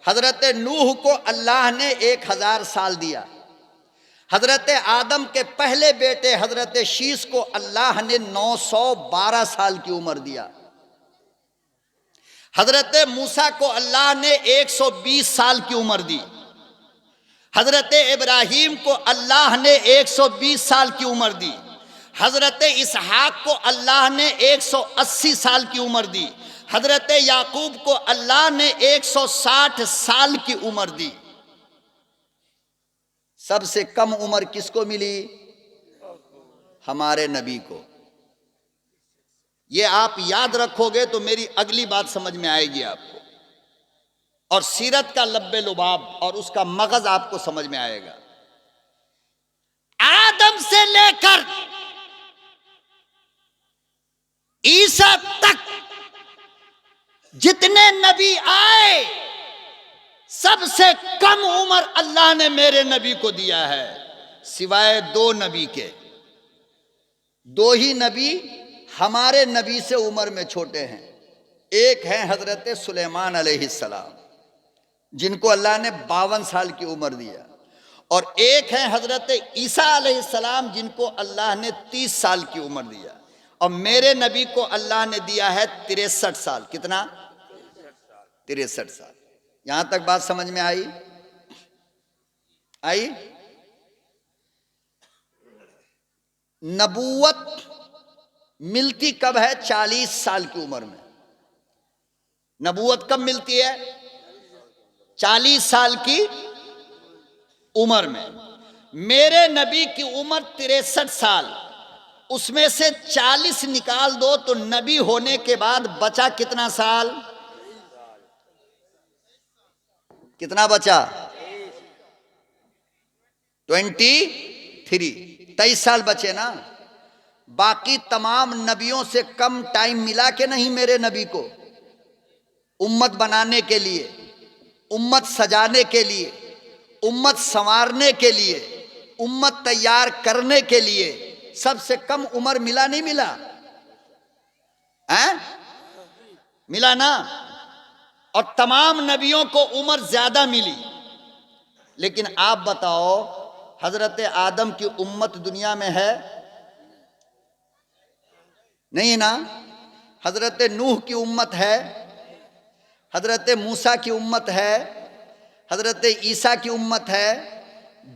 हजरत नूह को अल्लाह ने 1000 साल दिया। हजरत आदम के पहले बेटे हजरत शीस को अल्लाह ने 912 साल की उम्र दिया। हजरत मूसा को अल्लाह ने 120 साल की उम्र दी। हजरत इब्राहीम को अल्लाह ने 120 साल की उम्र दी। हजरत इसहाक को अल्लाह ने 180 साल की उम्र दी। हजरत याकूब को अल्लाह ने 160 साल की उम्र दी। सबसे कम उम्र किसको मिली? हमारे नबी को। ये आप याद रखोगे तो मेरी अगली बात समझ में आएगी आपको, और सीरत का लब्बे लुबाब और उसका मगज आपको समझ में आएगा। आदम से लेकर ईसा तक जितने नबी आए, सबसे कम उम्र अल्लाह ने मेरे नबी को दिया है, सिवाय 2 नबी के। 2 ही नबी हमारे नबी से उम्र में छोटे हैं। एक है हजरत सुलेमान अलैहिस्सलाम, जिनको अल्लाह ने 52 साल की उम्र दिया, और एक है हजरत ईसा अलैहिस्सलाम, जिनको अल्लाह ने 30 साल की उम्र दिया। और मेरे नबी को अल्लाह ने दिया है 63 साल। कितना? 63 साल। यहां तक बात समझ में आई? नबूवत मिलती कब है? 40 साल की उम्र में। नबूवत कब मिलती है? 40 साल की उम्र में। मेरे नबी की उम्र 63 साल, उसमें से 40 निकाल दो तो नबी होने के बाद बचा कितना साल? कितना बचा? 23 साल बचे ना। बाकी तमाम नबियों से कम टाइम मिला कि नहीं मेरे नबी को? उम्मत बनाने के लिए, उम्मत सजाने के लिए, उम्मत संवारने के लिए, उम्मत तैयार करने के लिए सबसे कम उम्र मिला नहीं मिला? हैं? मिला ना। और तमाम नबियों को उम्र ज्यादा मिली। लेकिन आप बताओ, हजरत आदम की उम्मत दुनिया में है? नहीं ना। हजरत नूह की उम्मत है, हजरत मूसा की उम्मत है, हजरत ईसा की उम्मत है।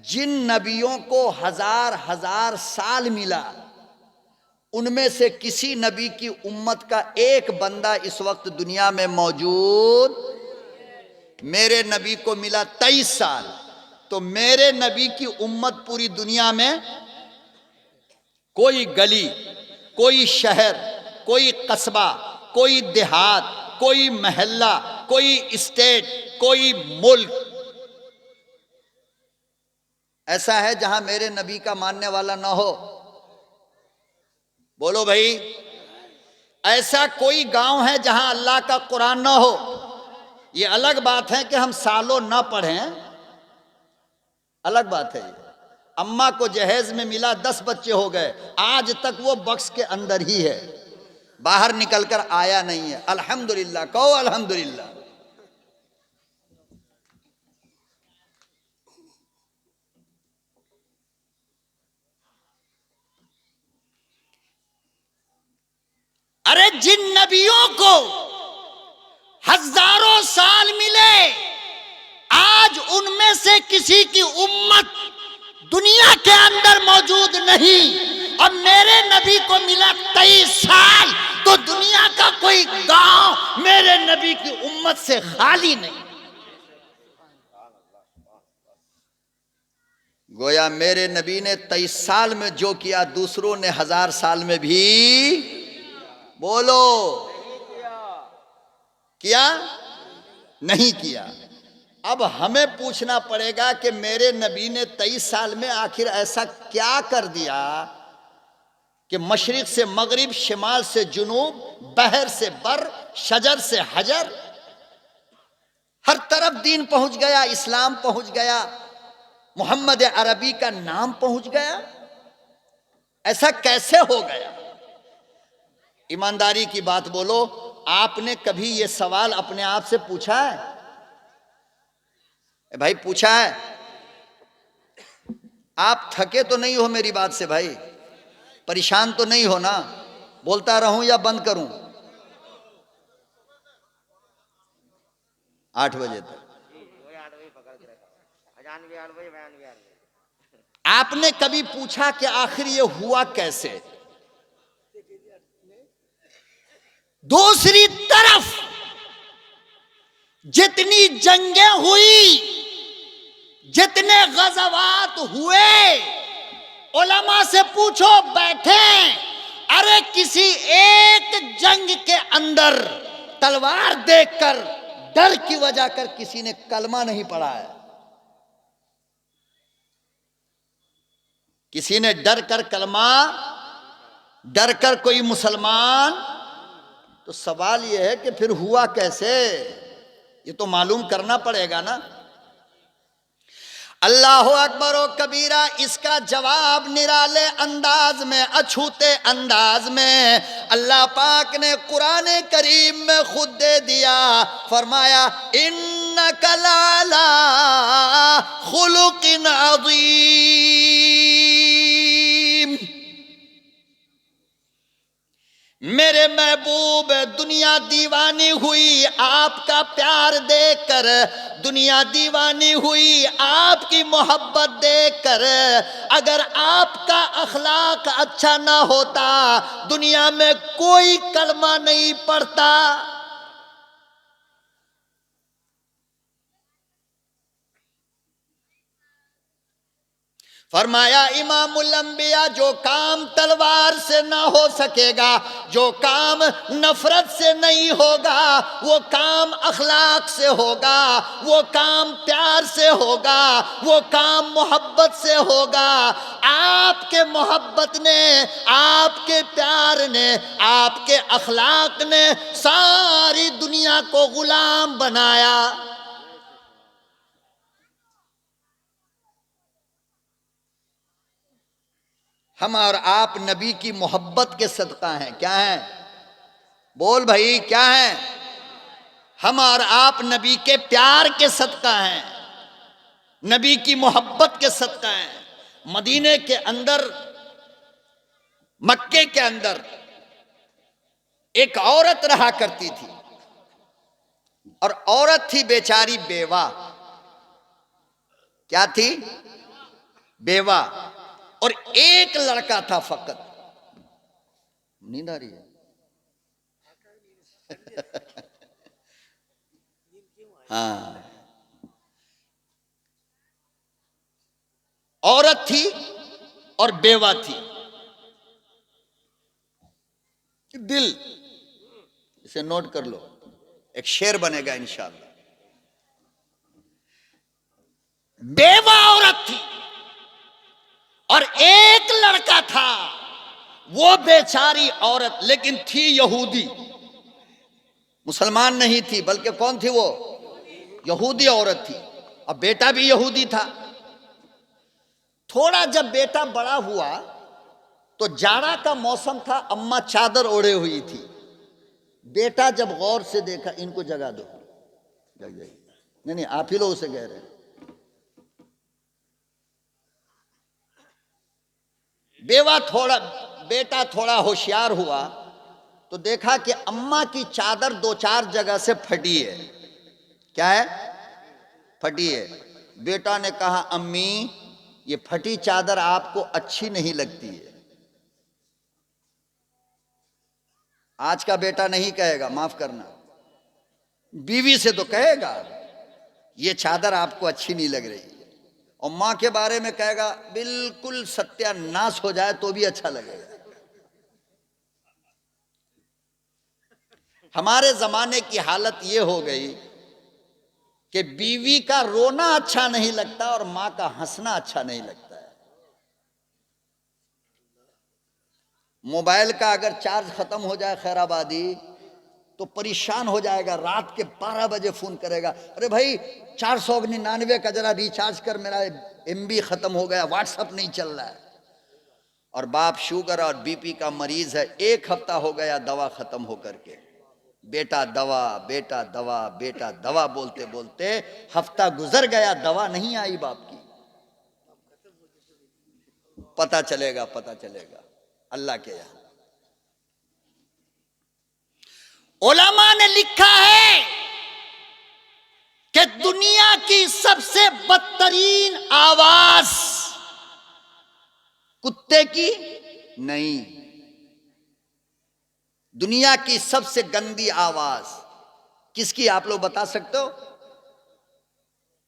जिन नबियों को 1000 साल मिला, उनमें से किसी नबी की उम्मत का एक बंदा इस वक्त दुनिया में मौजूद। मेरे नबी को मिला 23 साल, तो मेरे नबी की उम्मत पूरी दुनिया में कोई गली, कोई शहर, कोई कस्बा, कोई देहात, कोई महल्ला, कोई स्टेट, कोई मुल्क ऐसा है जहां मेरे नबी का मानने वाला ना हो? बोलो भाई। ऐसा कोई गांव है जहां अल्लाह का कुरान ना हो? ये अलग बात है कि हम सालों ना पढ़ें, अलग बात है। अम्मा को जहेज में मिला, 10 बच्चे हो गए, आज तक वो बक्स के अंदर ही है, बाहर निकलकर आया नहीं है। अल्हम्दुलिल्लाह कहो, अल्हम्दुलिल्लाह। अरे जिन नबियों को हजारों साल मिले, आज उनमें से किसी की उम्मत दुनिया के अंदर मौजूद नहीं। अब मेरे नबी को मिला 23 साल, तो दुनिया का कोई गांव मेरे नबी की उम्मत से खाली नहीं। गोया मेरे नबी ने 23 साल में जो किया, दूसरों ने 1000 साल में भी, बोलो, किया नहीं किया। अब हमें पूछना पड़ेगा कि मेरे नबी ने 23 साल में आखिर ऐसा क्या कर दिया कि मशरिक से मगरिब, शिमाल से जुनूब, बहर से बर, शजर से हजर, हर तरफ दीन पहुंच गया, इस्लाम पहुंच गया, मोहम्मद अरबी का नाम पहुंच गया। ऐसा कैसे हो गया? ईमानदारी की बात बोलो, आपने कभी यह सवाल अपने आप से पूछा है? भाई पूछा है? आप थके तो नहीं हो मेरी बात से भाई? परेशान तो नहीं हो ना? बोलता रहूं या बंद करूं? 8 बजे तक। आपने कभी पूछा कि आखिर ये हुआ कैसे? दूसरी तरफ जितनी जंगें हुई, जितने गज़वात हुए, उलमा से पूछो बैठे, अरे किसी एक जंग के अंदर तलवार देखकर डर की वजह कर किसी ने कलमा नहीं पढ़ा है। किसी ने डर कर कलमा, डर कर कोई मुसलमान? तो सवाल यह है कि फिर हुआ कैसे? ये तो मालूम करना पड़ेगा ना। अल्लाह अकबर व कबीरा, इसका जवाब निराले अंदाज में, अछूते अंदाज में अल्लाह पाक ने कुरान करीम में खुद दे दिया। फरमाया इन्नका लअला खुलुकिन अज़ीम। मेरे महबूब, दुनिया दीवानी हुई आपका प्यार देखकर, दुनिया दीवानी हुई आपकी मोहब्बत देखकर। अगर आपका अखलाक अच्छा ना होता, दुनिया में कोई कलमा नहीं पढ़ता। फरमाया इमामुल अंबिया, जो काम तलवार से ना हो सकेगा, जो काम नफरत से नहीं होगा, वो काम अखलाक से होगा, वो काम प्यार से होगा, वो काम मोहब्बत से होगा। आपके मोहब्बत ने, आपके प्यार ने, आपके अखलाक ने सारी दुनिया को गुलाम बनाया। हम और आप नबी की मोहब्बत के सदका हैं। क्या हैं? बोल भाई, क्या हैं? हम और आप नबी के प्यार के सदका हैं, नबी की मोहब्बत के सदका हैं। मदीने के अंदर, मक्के के अंदर एक औरत रहा करती थी, और औरत थी बेचारी बेवा। क्या थी? बेवा। और एक लड़का था फकत। नींद आ रही है? हाँ, औरत थी और बेवा थी। दिल, इसे नोट कर लो, एक शेर बनेगा इंशाअल्लाह। बेवा औरत थी और एक लड़का था। वो बेचारी औरत लेकिन थी यहूदी, मुसलमान नहीं थी, बल्कि कौन थी वो? यहूदी औरत थी। और बेटा भी यहूदी था। थोड़ा जब बेटा बड़ा हुआ तो जाड़ा का मौसम था, अम्मा चादर ओढ़े हुई थी। बेटा जब गौर से देखा, इनको जगा दो, जग जाइए, नहीं आप ही लोग उसे कह रहे हैं। बेटा थोड़ा होशियार हुआ तो देखा कि अम्मा की चादर 2-4 जगह से फटी है। क्या है? फटी है। बेटा ने कहा, अम्मी ये फटी चादर आपको अच्छी नहीं लगती है। आज का बेटा नहीं कहेगा, माफ करना, बीवी से तो कहेगा ये चादर आपको अच्छी नहीं लग रही, और मां के बारे में कहेगा बिल्कुल सत्यानाश हो जाए तो भी अच्छा लगेगा। हमारे जमाने की हालत ये हो गई कि बीवी का रोना अच्छा नहीं लगता और मां का हंसना अच्छा नहीं लगता है। मोबाइल का अगर चार्ज खत्म हो जाए खैराबादी तो परेशान हो जाएगा, रात के 12 बजे फोन करेगा, अरे भाई 499 का जरा रिचार्ज कर, मेरा एमबी खत्म हो गया, व्हाट्सअप नहीं चल रहा है। और बाप शुगर और बीपी का मरीज है, 1 हफ्ता हो गया दवा खत्म होकर के, बेटा दवा बेटा दवा बेटा दवा बोलते बोलते हफ्ता गुजर गया, दवा नहीं आई बाप की। पता चलेगा अल्लाह के यहां। उलमा ने लिखा है कि दुनिया की सबसे बदतरीन आवाज कुत्ते की नहीं, दुनिया की सबसे गंदी आवाज किसकी आप लोग बता सकते हो?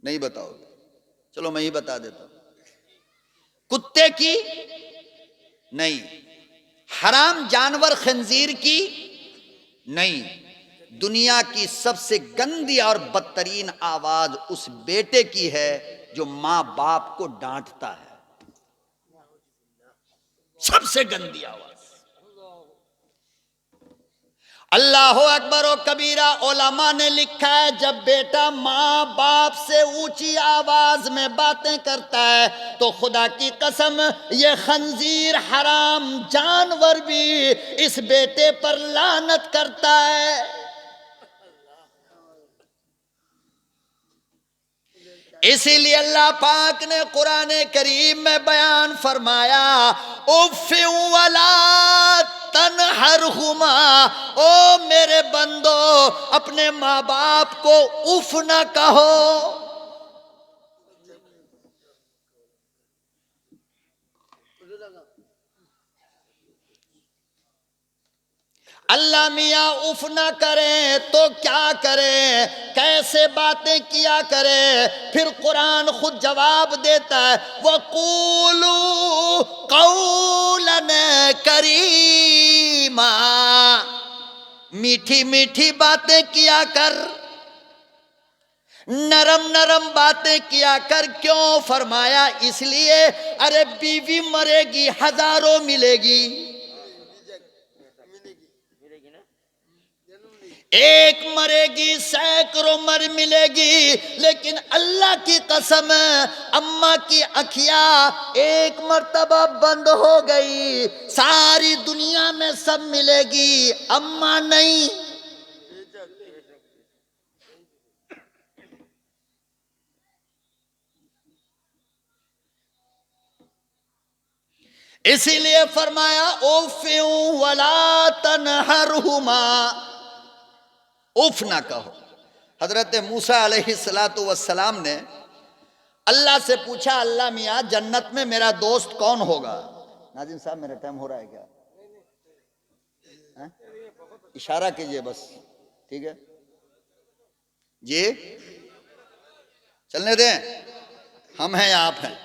नहीं बताओगे? चलो मैं ही बता देता हूं, कुत्ते की नहीं, हराम जानवर खंजीर की नहीं, दुनिया की सबसे गंदी और बदतरीन आवाज उस बेटे की है जो मां बाप को डांटता है। सबसे गंदी आवाज। अल्लाह अकबर व कबीरा। उलमा ने लिखा है जब बेटा माँ बाप से ऊंची आवाज में बातें करता है तो खुदा की कसम ये खंजीर हराम जानवर भी इस बेटे पर लानत करता है। इसीलिए अल्लाह पाक ने कुरान करीम में बयान फरमाया, उफ़्फ़ि वला तनहरहुमा, ओ मेरे बंदो अपने माँ बाप को उफ ना कहो। अल्लाह मियाँ उफ ना करें तो क्या करें, कैसे बातें किया करें? फिर कुरान खुद जवाब देता है, वक़ूलू क़ौलन करीमा, मीठी मीठी बातें किया कर, नरम नरम बातें किया कर। क्यों फरमाया? इसलिए अरे बीवी मरेगी हजारों मिलेगी, एक मरेगी सैकड़ों मर मिलेगी, लेकिन अल्लाह की कसम अम्मा की अखियां एक मर्तबा बंद हो गई, सारी दुनिया में सब मिलेगी, अम्मा नहीं। इसीलिए फरमाया उफ़्फ़ि वला तनहरहुमा, उफ ना कहो। हजरत मूसा अलैहिस्सलातु वस्सलाम ने अल्लाह से पूछा, अल्लाह मियाँ जन्नत में मेरा दोस्त कौन होगा? नाजिम साहब मेरा टाइम हो रहा है क्या? इशारा कीजिए बस, ठीक है जी, चलने दें, हम हैं आप हैं।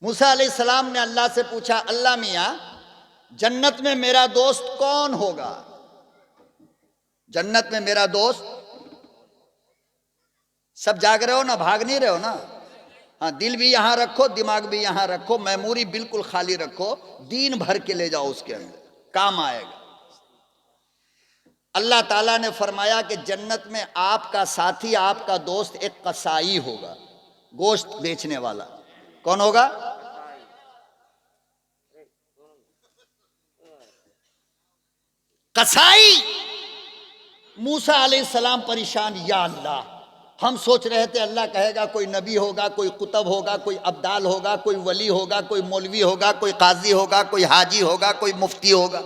मूसा अलैहिस्सलाम ने अल्लाह से पूछा, अल्लाह मियाँ जन्नत में मेरा दोस्त कौन होगा? जन्नत में मेरा दोस्त, सब जाग रहे हो ना, भाग नहीं रहे हो ना? हाँ, दिल भी यहां रखो, दिमाग भी यहां रखो, मेमोरी बिल्कुल खाली रखो, दीन भर के ले जाओ, उसके अंदर काम आएगा। अल्लाह ताला ने फरमाया कि जन्नत में आपका साथी, आपका दोस्त एक कसाई होगा, गोश्त बेचने वाला। कौन होगा? कसाई। मूसा अलैहिस्सलाम परेशान, या अल्लाह, हम सोच रहे थे अल्लाह कहेगा कोई नबी होगा, कोई कुतब होगा, कोई अब्दाल होगा, कोई वली होगा, कोई मौलवी होगा, कोई काजी होगा, कोई हाजी होगा, कोई मुफ्ती होगा।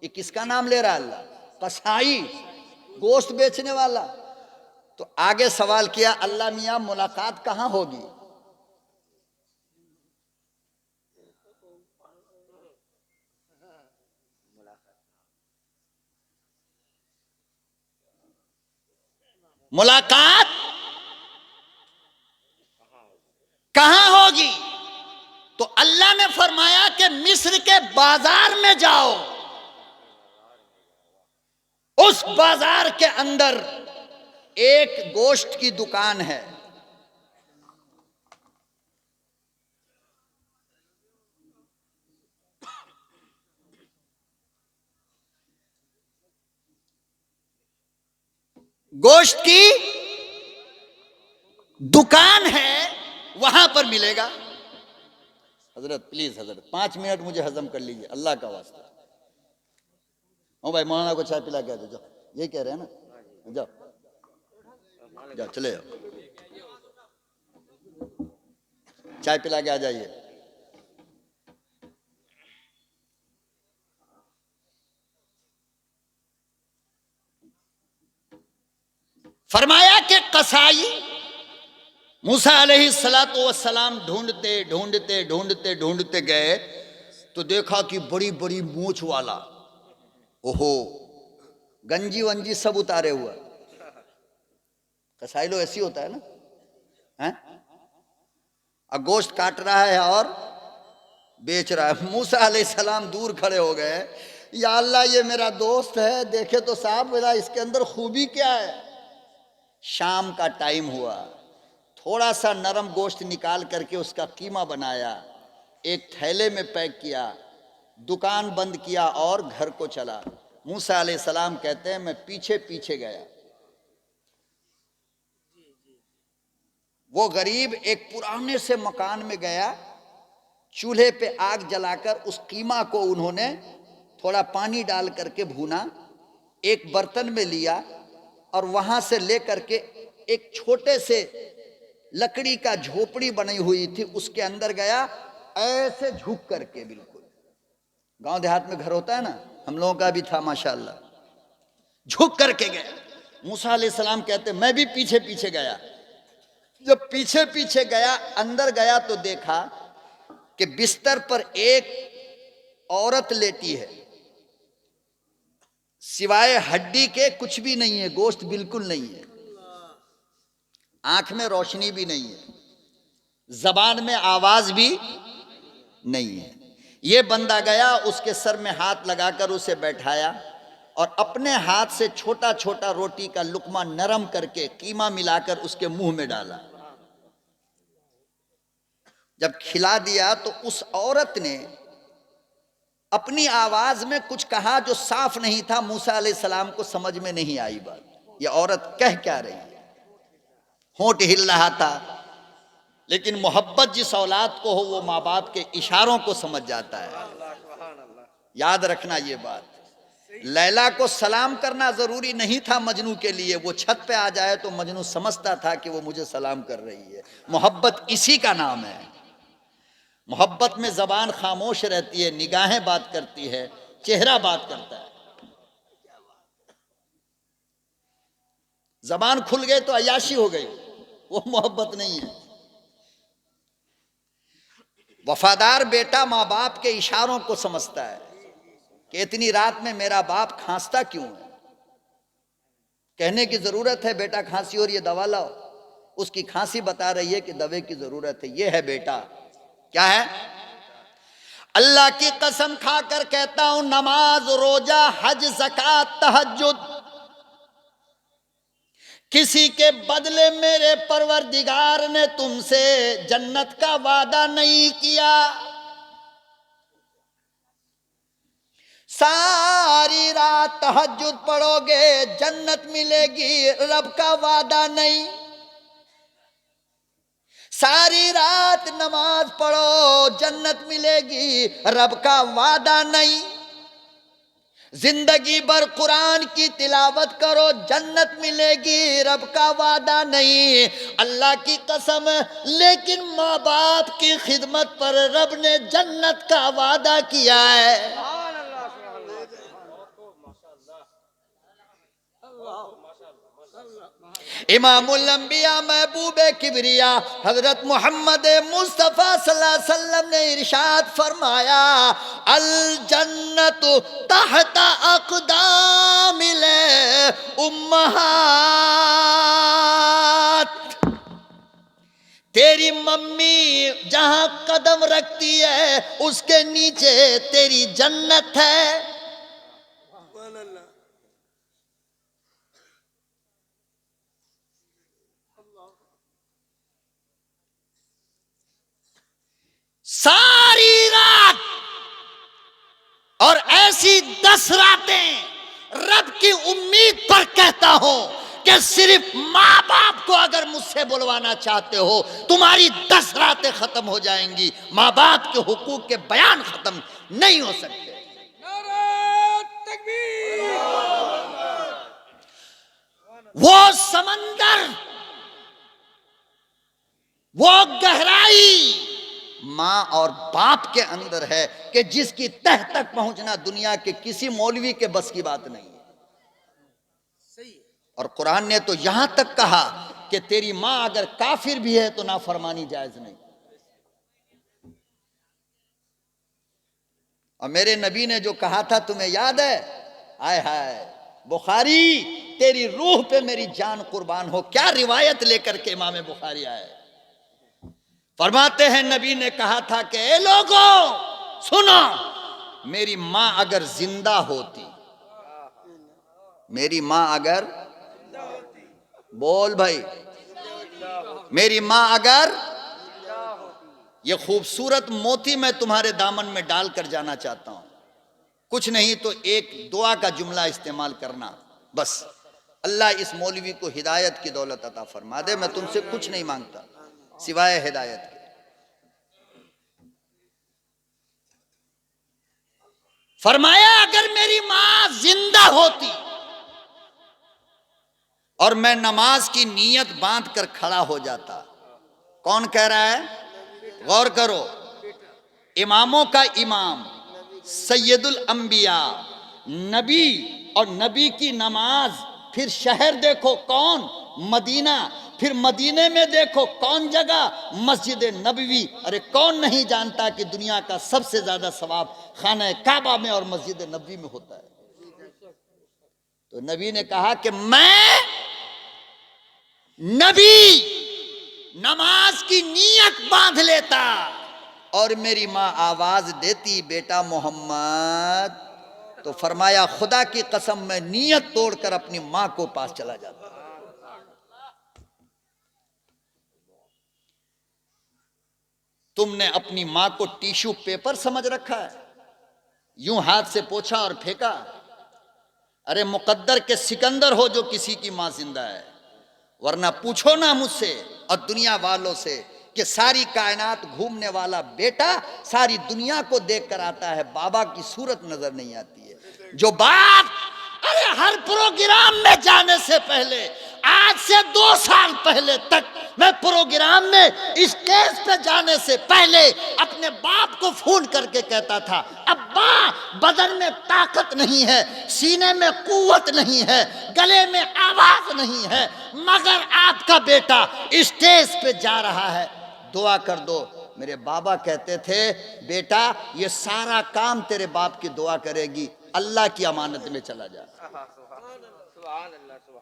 ये किसका नाम ले रहा है अल्लाह? कसाई, गोश्त बेचने वाला। तो आगे सवाल किया, अल्लाह मियाँ मुलाकात कहां होगी? मुलाकात कहां होगी? तो अल्लाह ने फरमाया कि मिस्र के बाजार में जाओ, उस बाजार के अंदर एक गोश्त की दुकान है। गोश्त की दुकान है, वहां पर मिलेगा। हजरत प्लीज हजरत 5 मिनट मुझे हजम कर लीजिए, अल्लाह का वास्ता। ओ भाई मौलाना को चाय पिला के दो, जाओ। ये कह रहे हैं ना, जाओ जाओ, चले जाओ, चाय पिला के आ जाइए। फरमाया कि कसाई मूसा अलैहिस्सलातु वस्सलाम ढूंढते ढूंढते ढूंढते ढूंढते गए तो देखा कि बड़ी बड़ी मूछ वाला, ओहो, गंजी वंजी सब उतारे हुआ। कसाई लोग ऐसी होता है ना, हैं? अब गोश्त काट रहा है और बेच रहा है। मूसा अलैहिस्सलाम दूर खड़े हो गए, या अल्लाह ये मेरा दोस्त है, देखे तो साहब मेरा इसके अंदर खूबी क्या है। शाम का टाइम हुआ, थोड़ा सा नरम गोश्त निकाल करके उसका कीमा बनाया, एक थैले में पैक किया, दुकान बंद किया और घर को चला। मूसा अलैहिस्सलाम कहते हैं मैं पीछे पीछे गया। वो गरीब एक पुराने से मकान में गया, चूल्हे पे आग जलाकर उस कीमा को उन्होंने थोड़ा पानी डाल करके भूना, एक बर्तन में लिया और वहां से लेकर के एक छोटे से लकड़ी का झोपड़ी बनी हुई थी उसके अंदर गया, ऐसे झुक करके, बिल्कुल गांव देहात में घर होता है ना, हम लोगों का भी था माशाअल्लाह, झुक करके गया। मूसा अलैहिस्सलाम कहते मैं भी पीछे पीछे गया। जब पीछे पीछे गया, अंदर गया तो देखा कि बिस्तर पर एक औरत लेटी है, सिवाय हड्डी के कुछ भी नहीं है, गोश्त बिल्कुल नहीं है, आंख में रोशनी भी नहीं है, जबान में आवाज भी नहीं है। ये बंदा गया, उसके सर में हाथ लगाकर उसे बैठाया और अपने हाथ से छोटा छोटा रोटी का लुकमा नरम करके कीमा मिलाकर उसके मुंह में डाला। जब खिला दिया तो उस औरत ने अपनी आवाज में कुछ कहा जो साफ नहीं था, मूसा अलैहिस्सलाम को समझ में नहीं आई बात, ये औरत कह क्या रही है। होंठ हिल रहा था, लेकिन मोहब्बत जिस औलाद को हो वो माँ बाप के इशारों को समझ जाता है। याद रखना ये बात, लैला को सलाम करना जरूरी नहीं था मजनू के लिए, वो छत पे आ जाए तो मजनू समझता था कि वो मुझे सलाम कर रही है। मोहब्बत इसी का नाम है। मोहब्बत में जबान खामोश रहती है, निगाहें बात करती है, चेहरा बात करता है। जबान खुल गए तो अयाशी हो गई, वो मोहब्बत नहीं है। वफादार बेटा माँ बाप के इशारों को समझता है कि इतनी रात में मेरा बाप खांसता क्यों है, कहने की जरूरत है बेटा खांसी और ये दवा लाओ, उसकी खांसी बता रही है कि दवे की जरूरत है। ये है बेटा, क्या है? अल्लाह की कसम खाकर कहता हूं, नमाज, रोजा, हज, ज़कात, तहज्जुद, किसी के बदले मेरे परवरदिगार ने तुमसे जन्नत का वादा नहीं किया। सारी रात तहज्जुद पढ़ोगे जन्नत मिलेगी, रब का वादा नहीं। सारी रात नमाज पढ़ो जन्नत मिलेगी, रब का वादा नहीं। जिंदगी भर कुरान की तिलावत करो जन्नत मिलेगी, रब का वादा नहीं। अल्लाह की कसम, लेकिन माँ बाप की खिदमत पर रब ने जन्नत का वादा किया है। इमामुल अंबिया महबूबे किबरिया हजरत मोहम्मद मुस्तफ़ा सल्लल्लाहु अलैहि वसल्लम ने इरशाद फरमाया, अल जन्नतु तहता अक़दामिल उम्महात, तेरी मम्मी जहां कदम रखती है उसके नीचे तेरी जन्नत है। सारी रात और ऐसी 10 रातें रब की उम्मीद पर कहता हूं कि सिर्फ माँ बाप को अगर मुझसे बुलवाना चाहते हो, तुम्हारी 10 रातें खत्म हो जाएंगी। माँ बाप के हुकूक के बयान खत्म नहीं हो सकते। वो समंदर, वो गहराई माँ और बाप के अंदर है कि जिसकी तह तक पहुंचना दुनिया के किसी मौलवी के बस की बात नहीं है। और कुरान ने तो यहां तक कहा कि तेरी माँ अगर काफिर भी है तो नाफरमानी जायज नहीं। और मेरे नबी ने जो कहा था तुम्हें याद है? आय हाय बुखारी, तेरी रूह पे मेरी जान कुर्बान हो। क्या रिवायत लेकर के इमाम बुखारी आए। फरमाते हैं नबी ने कहा था कि ए लोगों सुनो, मेरी मां अगर जिंदा होती, मेरी मां अगर, बोल भाई, मेरी मां अगर, ये खूबसूरत मोती मैं तुम्हारे दामन में डालकर जाना चाहता हूं। कुछ नहीं तो एक दुआ का जुमला इस्तेमाल करना बस। अल्लाह इस मौलवी को हिदायत की दौलत अता फरमा दे। मैं तुमसे कुछ नहीं मांगता सिवाय हिदायत के। फरमाया अगर मेरी मां जिंदा होती और मैं नमाज की नीयत बांध कर खड़ा हो जाता। कौन कह रहा है? गौर करो, इमामों का इमाम, सैयदुल अंबिया, नबी, और नबी की नमाज। फिर शहर देखो कौन? मदीना। फिर मदीने में देखो कौन जगह? मस्जिद नबवी। अरे कौन नहीं जानता कि दुनिया का सबसे ज्यादा सवाब खाना काबा में और मस्जिद नबवी में होता है। तो नबी ने कहा कि मैं नबी नमाज की नीयत बांध लेता और मेरी मां आवाज देती बेटा मोहम्मद, तो फरमाया खुदा की कसम मैं नीयत तोड़कर अपनी मां को पास चला जाता। तुमने अपनी मां को टिश्यू पेपर समझ रखा है? यूं हाथ से पोछा और फेंका। अरे मुकद्दर के सिकंदर हो जो किसी की मां जिंदा है। वरना पूछो ना मुझसे और दुनिया वालों से कि सारी कायनात घूमने वाला बेटा सारी दुनिया को देख कर आता है, बाबा की सूरत नजर नहीं आती है। जो बाप, अरे हर प्रोग्राम में जाने से पहले, आज से 2 साल पहले तक मैं प्रोग्राम में स्टेज पे जाने से पहले अपने बाप को फोन करके कहता था, अब्बा बदन में ताकत नहीं है, सीने में कुव्वत नहीं है, गले में आवाज नहीं है, मगर आपका बेटा स्टेज पे जा रहा है, दुआ कर दो। मेरे बाबा कहते थे बेटा ये सारा काम तेरे बाप की दुआ करेगी, अल्लाह की अमानत में चला जा।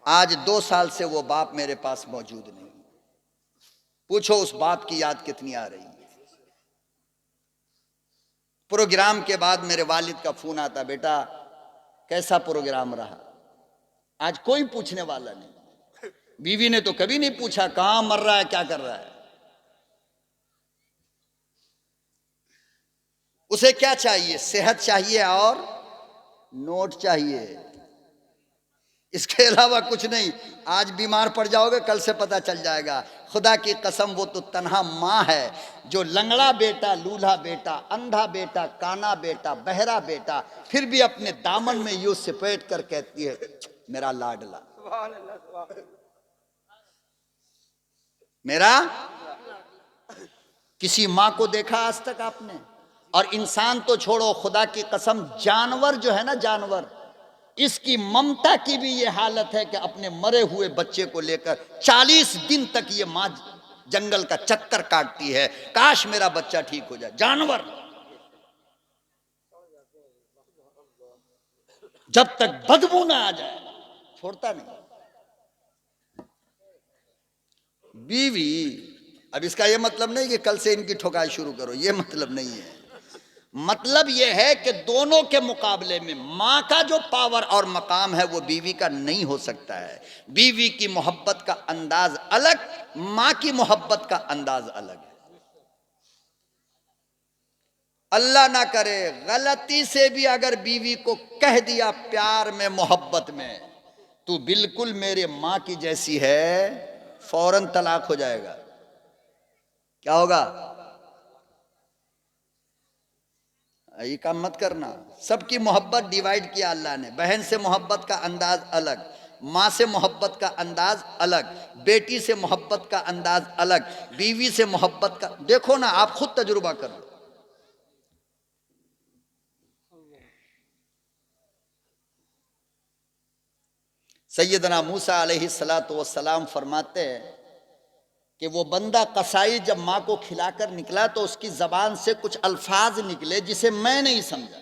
आज 2 साल से वो बाप मेरे पास मौजूद नहीं। पूछो उस बाप की याद कितनी आ रही है। प्रोग्राम के बाद मेरे वालिद का फोन आता, बेटा कैसा प्रोग्राम रहा? आज कोई पूछने वाला नहीं। बीवी ने तो कभी नहीं पूछा कहां मर रहा है, क्या कर रहा है। उसे क्या चाहिए? सेहत चाहिए और नोट चाहिए, इसके अलावा कुछ नहीं। आज बीमार पड़ जाओगे, कल से पता चल जाएगा। खुदा की कसम वो तो तन्हा माँ है जो लंगड़ा बेटा, लूल्हा बेटा, अंधा बेटा, काना बेटा, बहरा बेटा, फिर भी अपने दामन में यूं सिपेट कर कहती है मेरा लाडला, मेरा। किसी माँ को देखा आज तक आपने? और इंसान तो छोड़ो, खुदा की कसम जानवर जो है ना, जानवर, इसकी ममता की भी ये हालत है कि अपने मरे हुए बच्चे को लेकर 40 दिन तक ये मां जंगल का चक्कर काटती है, काश मेरा बच्चा ठीक हो जाए। जानवर जब तक बदबू ना आ जाए छोड़ता नहीं। बीवी, अब इसका यह मतलब नहीं कि कल से इनकी ठोकाई शुरू करो, यह मतलब नहीं है। मतलब यह है कि दोनों के मुकाबले में मां का जो पावर और मकाम है वो बीवी का नहीं हो सकता है। बीवी की मोहब्बत का अंदाज अलग, मां की मोहब्बत का अंदाज अलग है। अल्लाह ना करे गलती से भी अगर बीवी को कह दिया प्यार में मोहब्बत में तू बिल्कुल मेरे मां की जैसी है, फौरन तलाक हो जाएगा। क्या होगा? ये काम मत करना। सबकी मोहब्बत डिवाइड किया अल्लाह ने। बहन से मोहब्बत का अंदाज अलग, माँ से मोहब्बत का अंदाज अलग, बेटी से मोहब्बत का अंदाज अलग, बीवी से मोहब्बत का। देखो ना, आप खुद तजुर्बा करो। सैयदना मूसा अलैहिस्सलातु वस्सलाम फरमाते हैं कि वो बंदा कसाई जब माँ को खिलाकर निकला तो उसकी जबान से कुछ अल्फाज निकले जिसे मैं नहीं समझा।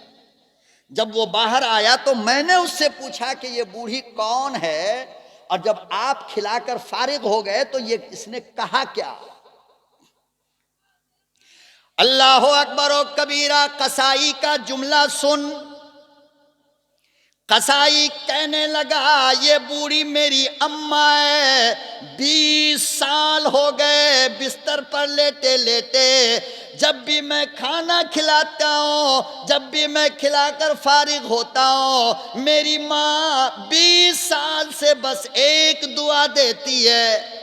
जब वो बाहर आया तो मैंने उससे पूछा कि ये बूढ़ी कौन है, और जब आप खिलाकर फारिग हो गए तो ये इसने कहा क्या? अल्लाह अकबर ओ कबीरा। कसाई का जुमला सुन। कसाई कहने लगा ये बूढ़ी मेरी अम्मा है, 20 साल हो गए बिस्तर पर लेटे लेटे। जब भी मैं खाना खिलाता हूँ, जब भी मैं खिलाकर फारिग होता हूँ, मेरी माँ 20 साल से बस एक दुआ देती है,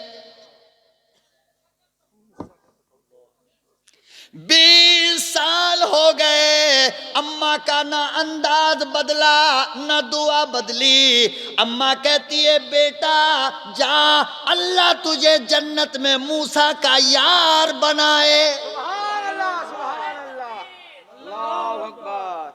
20 साल हो गए अम्मा का ना अंदाज बदला ना दुआ बदली। अम्मा कहती है बेटा जा, अल्लाह तुझे जन्नत में मूसा का यार बनाए। सुभान अल्लाह, सुभान अल्लाह, अल्लाहु अकबर।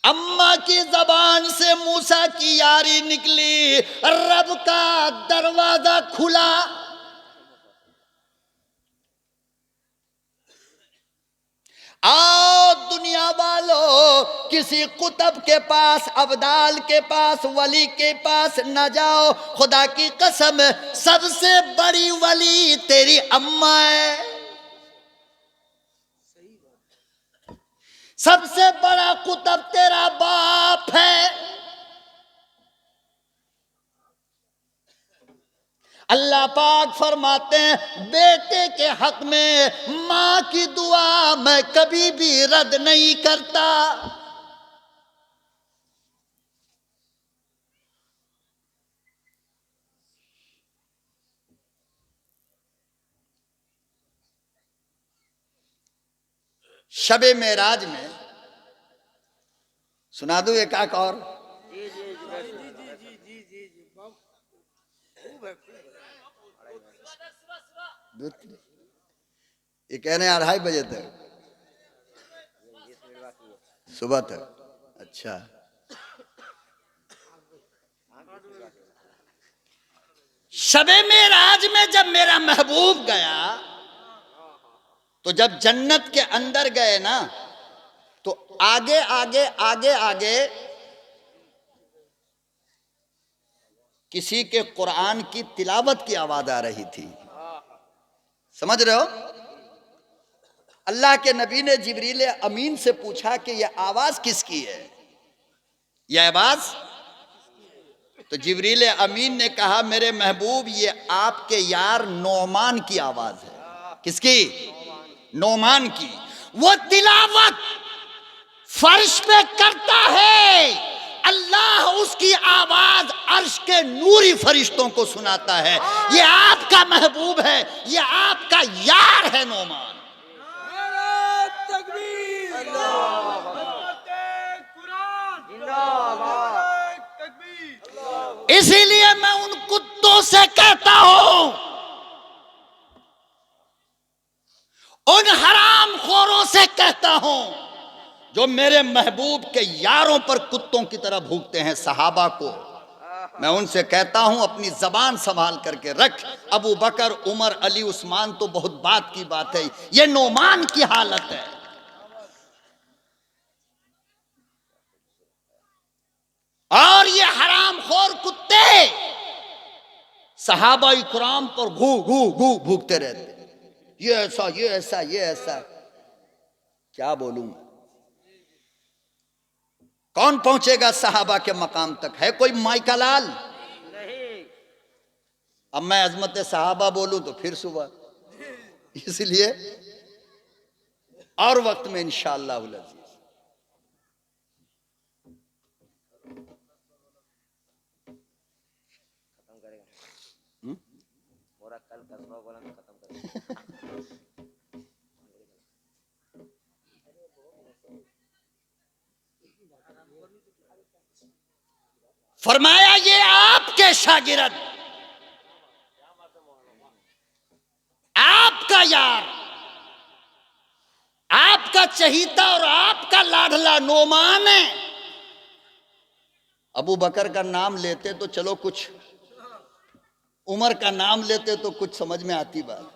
अम्मा की जबान से मूसा की यारी निकली, रब का दरवाजा खुला। आओ दुनिया वालों, किसी कुतब के पास, अब्दाल के पास, वली के पास न जाओ। खुदा की कसम सबसे बड़ी वली तेरी अम्मा है, सबसे बड़ा कुतब तेरा बाप है। अल्लाह पाक फरमाते हैं बेटे के हक में मां की दुआ मैं कभी भी रद्द नहीं करता। शबे मेराज में सुना दूं एक और। ये कह रहे हैं 2:30 बजे तक, सुबह तक। अच्छा, शबे मेराज में जब मेरा महबूब गया तो जब जन्नत के अंदर गए ना तो आगे आगे आगे आगे किसी के कुरान की तिलावत की आवाज आ रही थी। समझ रहे हो? अल्लाह के नबी ने जिब्रील अमीन से पूछा कि यह आवाज किसकी है, यह आवाज? तो जिब्रील अमीन ने कहा मेरे महबूब ये आपके यार नौमान की आवाज है। किसकी? नौमान की। वो तिलावत फर्श पे करता है, अल्लाह उसकी आवाज अर्श के नूरी फरिश्तों को सुनाता है। ये आपका महबूब है, ये आपका यार है नौमान। इसीलिए मैं उन कुत्तों से कहता हूं, उन हरामखोरों से कहता हूं जो मेरे महबूब के यारों पर कुत्तों की तरह भूखते हैं, सहाबा को मैं उनसे कहता हूं अपनी जबान संभाल करके रख। अबू बकर, उमर, अली, उस्मान तो बहुत बात की बात है, ये नौमान की हालत है। और ये हरामखोर कुत्ते सहाबा इकराम पर घू घू घू भूखते रहते, ये ऐसा ये ऐसा ये ऐसा। क्या बोलूं, कौन पहुंचेगा सहाबा के मकाम तक? है कोई माइका लाल? नहीं। अब मैं अजमत सहाबा बोलूं तो फिर सुबह इसलिए और वक्त में इंशाअल्लाह अज़ीज़ फरमाया ये आपके शागिर्द, आपका यार, आपका चहीता और आपका लाडला नोमान है। अबू बकर का नाम लेते तो चलो कुछ, उमर का नाम लेते तो कुछ समझ में आती बात।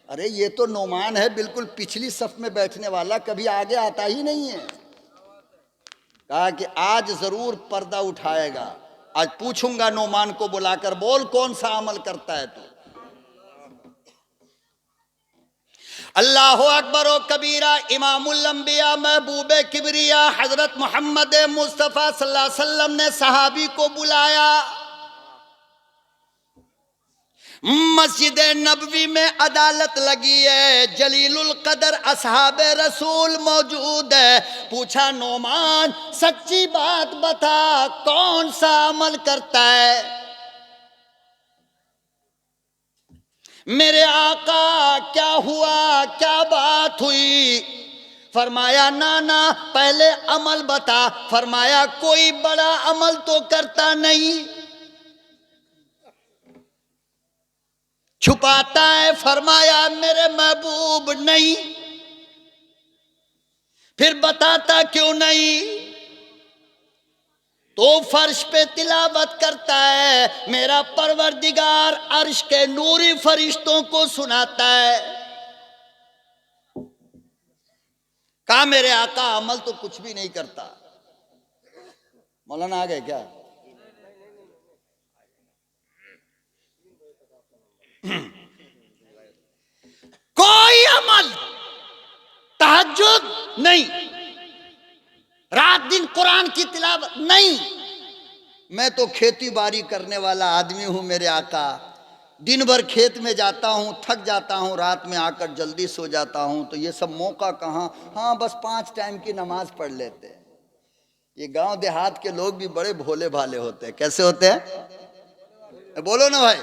अरे ये तो नोमान है, बिल्कुल पिछली सफ में बैठने वाला, कभी आगे आता ही नहीं है। कहा कि आज जरूर पर्दा उठाएगा, आज पूछूंगा नोमान को बुलाकर, बोल कौन सा अमल करता है तू। अल्लाह अकबर व कबीरा। इमामुल अंबिया महबूबे किबरिया हजरत मोहम्मद मुस्तफ़ा सल्लल्लाहु अलैहि वसल्लम ने सहाबी को बुलाया। मस्जिद नबवी में अदालत लगी है, जलीलुल कदर असहाबे रसूल मौजूद है। पूछा नोमान सच्ची बात बता, कौन सा अमल करता है? मेरे आका क्या हुआ, क्या बात हुई? फरमाया नाना पहले अमल बता। फरमाया कोई बड़ा अमल तो करता नहीं, छुपाता है। फरमाया मेरे महबूब नहीं। फिर बताता क्यों नहीं? तो फर्श पे तिलावत करता है, मेरा परवरदिगार अर्श के नूरी फरिश्तों को सुनाता है। कहा मेरे आका अमल तो कुछ भी नहीं करता। मौलाना आ गए क्या? कोई अमल, तहज्जुद नहीं, रात दिन कुरान की तिलावत नहीं। मैं तो खेती बाड़ी करने वाला आदमी हूं मेरे आका, दिन भर खेत में जाता हूं, थक जाता हूं, रात में आकर जल्दी सो जाता हूं, तो ये सब मौका कहां? हाँ बस 5 टाइम की नमाज पढ़ लेते हैं। ये गांव देहात के लोग भी बड़े भोले भाले होते हैं। कैसे होते हैं? बोलो ना भाई,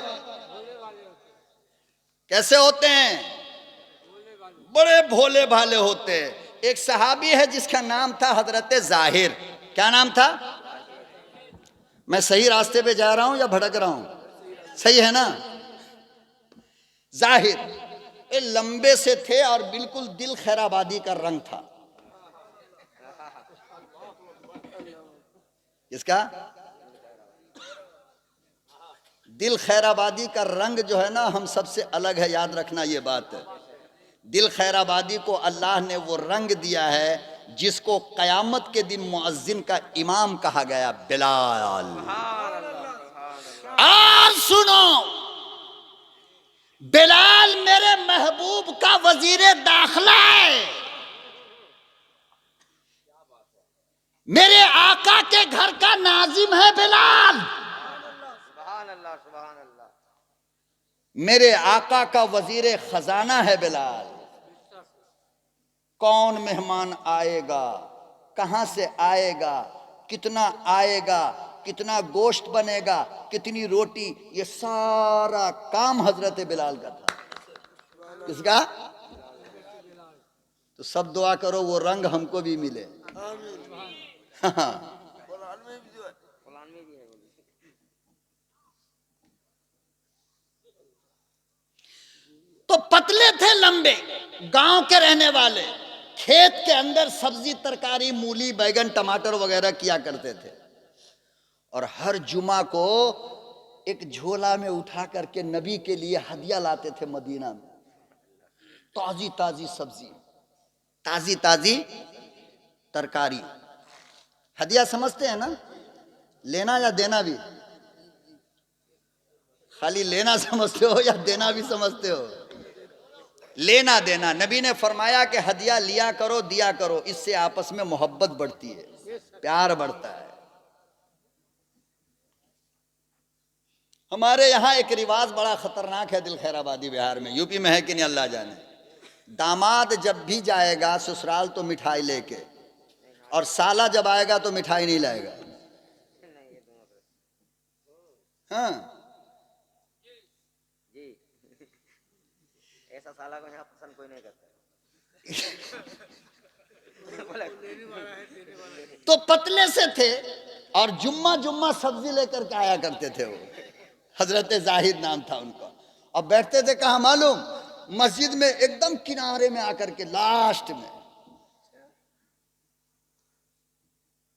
कैसे होते हैं? बड़े भोले भाले होते हैं। एक सहाबी है जिसका नाम था हजरत जाहिर। क्या नाम था? मैं सही रास्ते पे जा रहा हूं या भटक रहा हूं? सही है ना? जाहिर ये लंबे से थे और बिल्कुल दिल खैराबादी का रंग था। इसका दिल खैराबादी का रंग जो है ना हम सबसे अलग है, याद रखना ये बात है। दिल खैराबादी को अल्लाह ने वो रंग दिया है जिसको कयामत के दिन मुअज्जिन का इमाम कहा गया, बिलाल। और सुनो, बिलाल मेरे महबूब का वजीर दाखिला है। मेरे आका के घर का नाजिम है बिलाल। मेरे आका का वजीर खजाना है बिलाल। कौन मेहमान आएगा, कहां से आएगा, कितना आएगा, कितना गोश्त बनेगा, कितनी रोटी, ये सारा काम हजरत बिलाल का था। किसका? तो सब दुआ करो वो रंग हमको भी मिले। हाँ। तो पतले थे, लंबे, गांव के रहने वाले, खेत के अंदर सब्जी तरकारी मूली बैगन टमाटर वगैरह किया करते थे। और हर जुमा को एक झोला में उठा करके नबी के लिए हदिया लाते थे मदीना में। ताजी ताजी सब्जी, ताजी ताजी तरकारी। हदिया समझते हैं ना? लेना या देना भी? खाली लेना समझते हो या देना भी समझते हो? लेना देना। नबी ने फरमाया कि हदिया लिया करो, दिया करो, इससे आपस में मोहब्बत बढ़ती है, प्यार बढ़ता है। हमारे यहाँ एक रिवाज बड़ा खतरनाक है दिल खैराबादी बिहार में, यूपी में है कि नहीं अल्लाह जाने। दामाद जब भी जाएगा ससुराल तो मिठाई लेके, और साला जब आएगा तो मिठाई नहीं लाएगा। हाँ जी, ऐसा साला को यहाँ पसंद कोई नहीं करता। तो पतले से थे और जुम्मा जुम्मा सब्जी लेकर के आया करते थे वो। हजरत जाहिद नाम था उनका। और बैठते थे कहाँ मालूम? मस्जिद में एकदम किनारे में आकर के लास्ट में।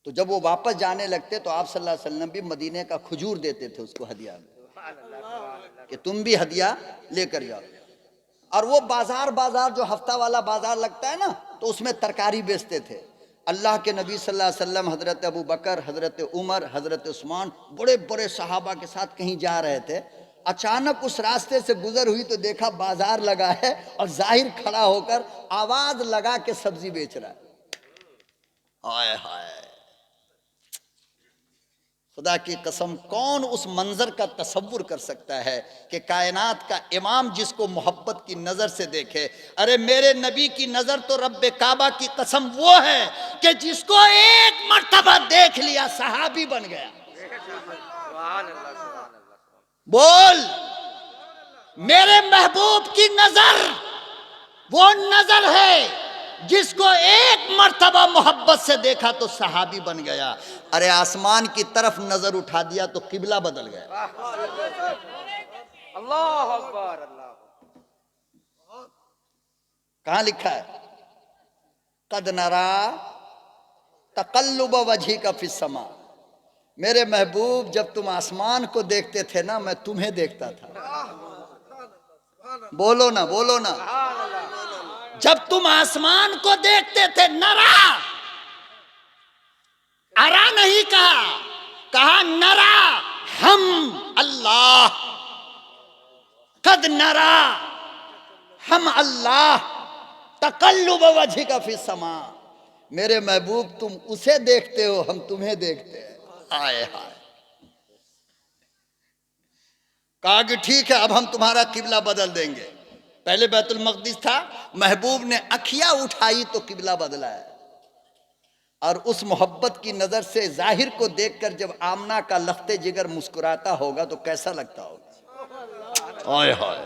तो जब वो वापस जाने लगते तो आप सल्लल्लाहु अलैहि वसल्लम भी मदीने का खजूर देते थे उसको हदिया में, कि तुम भी हदिया लेकर जाओ। और वो बाजार बाजार जो हफ्ता वाला बाजार लगता है ना, तो उसमें तरकारी बेचते थे। अल्लाह के नबी सल्लल्लाहु अलैहि वसल्लम, हजरत अबू बकर, हजरत उमर, हजरत उस्मान बड़े बड़े सहाबा के साथ कहीं जा रहे थे। अचानक उस रास्ते से गुजर हुई तो देखा बाजार लगा है और जाहिर खड़ा होकर आवाज लगा के सब्जी बेच रहा है। हाय हाय, खुदा की कसम, कौन उस मंजर का तसव्वुर कर सकता है कि कायनात का इमाम जिसको मोहब्बत की नजर से देखे। अरे मेरे नबी की नजर तो रब्बे काबा की कसम वो है कि जिसको एक मर्तबा देख लिया सहाबी बन गया। बोल, मेरे महबूब की नजर वो नजर है जिसको एक मर्तबा मोहब्बत से देखा तो सहाबी बन गया। अरे आसमान की तरफ नजर उठा दिया तो किबला बदल गया। अल्लाह अकबर, अल्लाह। कहां लिखा है? कद नरा तकल्लुब वजहिका फिस समा। मेरे महबूब जब तुम आसमान को देखते थे ना, मैं तुम्हें देखता था। बोलो ना, बोलो ना। जब तुम आसमान को देखते थे, नरा, अरा नहीं कहा, कहा नरा हम अल्लाह। कद नरा हम अल्लाह तकल्लुब वजहिका फिस समा। मेरे महबूब तुम उसे देखते हो, हम तुम्हें देखते हैं। हाय हाय। कहा कि ठीक है, अब हम तुम्हारा किबला बदल देंगे। पहले बैतुल मक़दिस था, महबूब ने अखियां उठाई तो किबला बदला है। और उस मोहब्बत की नजर से जाहिर को देखकर जब आमना का लख्ते जिगर मुस्कुराता होगा तो कैसा लगता होगा। हाय हाय।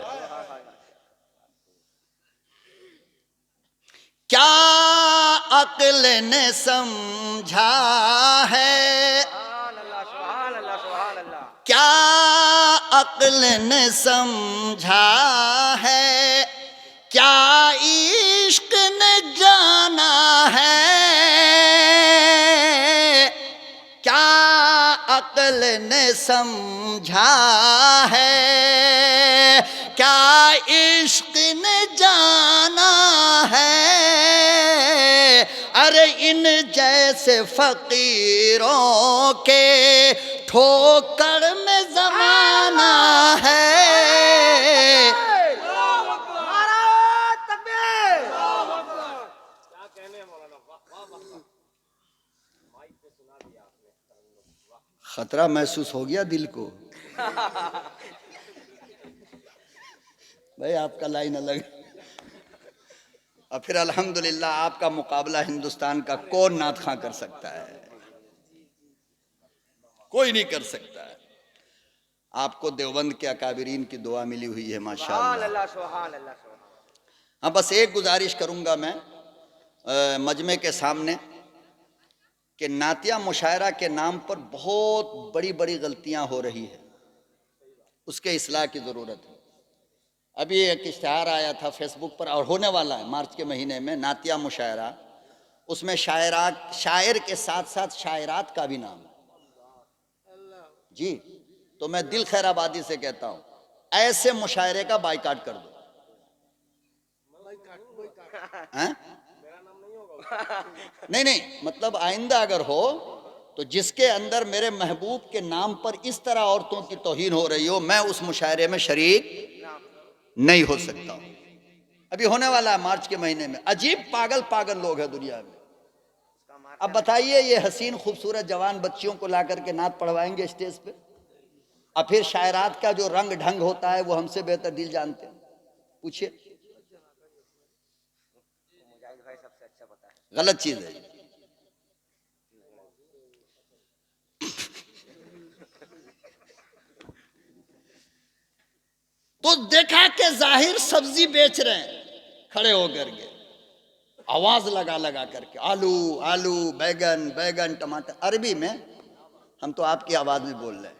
क्या अक्ल ने समझा है, क्या अक्ल ने समझा है, क्या इश्क ने जाना है, क्या अक्ल ने समझा है, क्या इश्क ने जाना है। अरे इन जैसे फकीरों के ठोकर में जमाना है। खतरा महसूस हो गया दिल को। भाई आपका लाइन अलग। और फिर अल्हम्दुलिल्लाह आपका मुकाबला हिंदुस्तान का कौन नात खां कर सकता है? कोई नहीं कर सकता है। आपको देवबंद के अकाबिरीन की दुआ मिली हुई है माशाअल्लाह। हाँ, बस एक गुजारिश करूंगा मैं मजमे के सामने कि नातिया मुशायरा के नाम पर बहुत बड़ी बड़ी गलतियां हो रही है, उसके इस्लाह की ज़रूरत है। अभी एक इश्तिहार आया था फेसबुक पर और होने वाला है मार्च के महीने में, नातिया मुशायरा। उसमें शायर के साथ साथ शायरात का भी नाम है जी। तो मैं दिल खैराबादी से कहता हूँ, ऐसे मुशायरे का बाइकाट कर दो। नहीं नहीं, मतलब आइंदा अगर हो तो जिसके अंदर मेरे महबूब के नाम पर इस तरह औरतों की तौहीन हो रही हो, मैं उस मुशायरे में शरीक नहीं हो सकता हूं। अभी होने वाला है मार्च के महीने में। अजीब पागल पागल लोग हैं दुनिया में। अब बताइए, ये हसीन खूबसूरत जवान बच्चियों को ला करके नात पढ़वाएंगे स्टेज पे, और फिर शायरात का जो रंग ढंग होता है वो हमसे बेहतर दिल जानते हैं। पूछिए, भाई सबसे अच्छा पता है। गलत चीज है। तो देखा कि जाहिर सब्जी बेच रहे हैं, खड़े होकर के आवाज लगा लगा करके आलू आलू, बैगन बैगन, टमाटर, अरबी में। हम तो आपकी आवाज में बोल रहे हैं।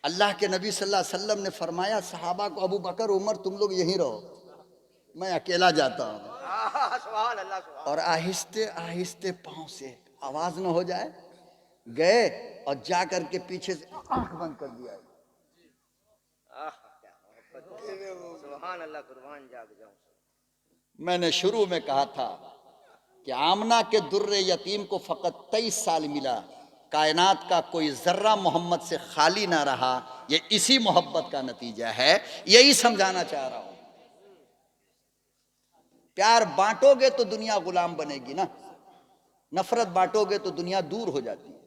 अल्लाह के नबी सल्लल्लाहु अलैहि वसल्लम ने फरमाया सहाबा को, अबू बकर उमर तुम लोग यहीं रहो, मैं अकेला जाता हूं। सुभान अल्लाह, सुभान। और आहिस्ते आहिस्ते पांव से आवाज न हो जाए, गए और जा करके पीछे से आंख बंद कर दिया। सुभान अल्लाह, कुर्बान जाग जाऊं। मैंने शुरू में कहा था कि आमना के दुर्रे यतीम को फकत 23 साल मिला, कायनात का कोई जर्रा मोहम्मद से खाली ना रहा। ये इसी मोहब्बत का नतीजा है, यही समझाना चाह रहा हूं। प्यार बांटोगे तो दुनिया गुलाम बनेगी ना, नफरत बांटोगे तो दुनिया दूर हो जाती है।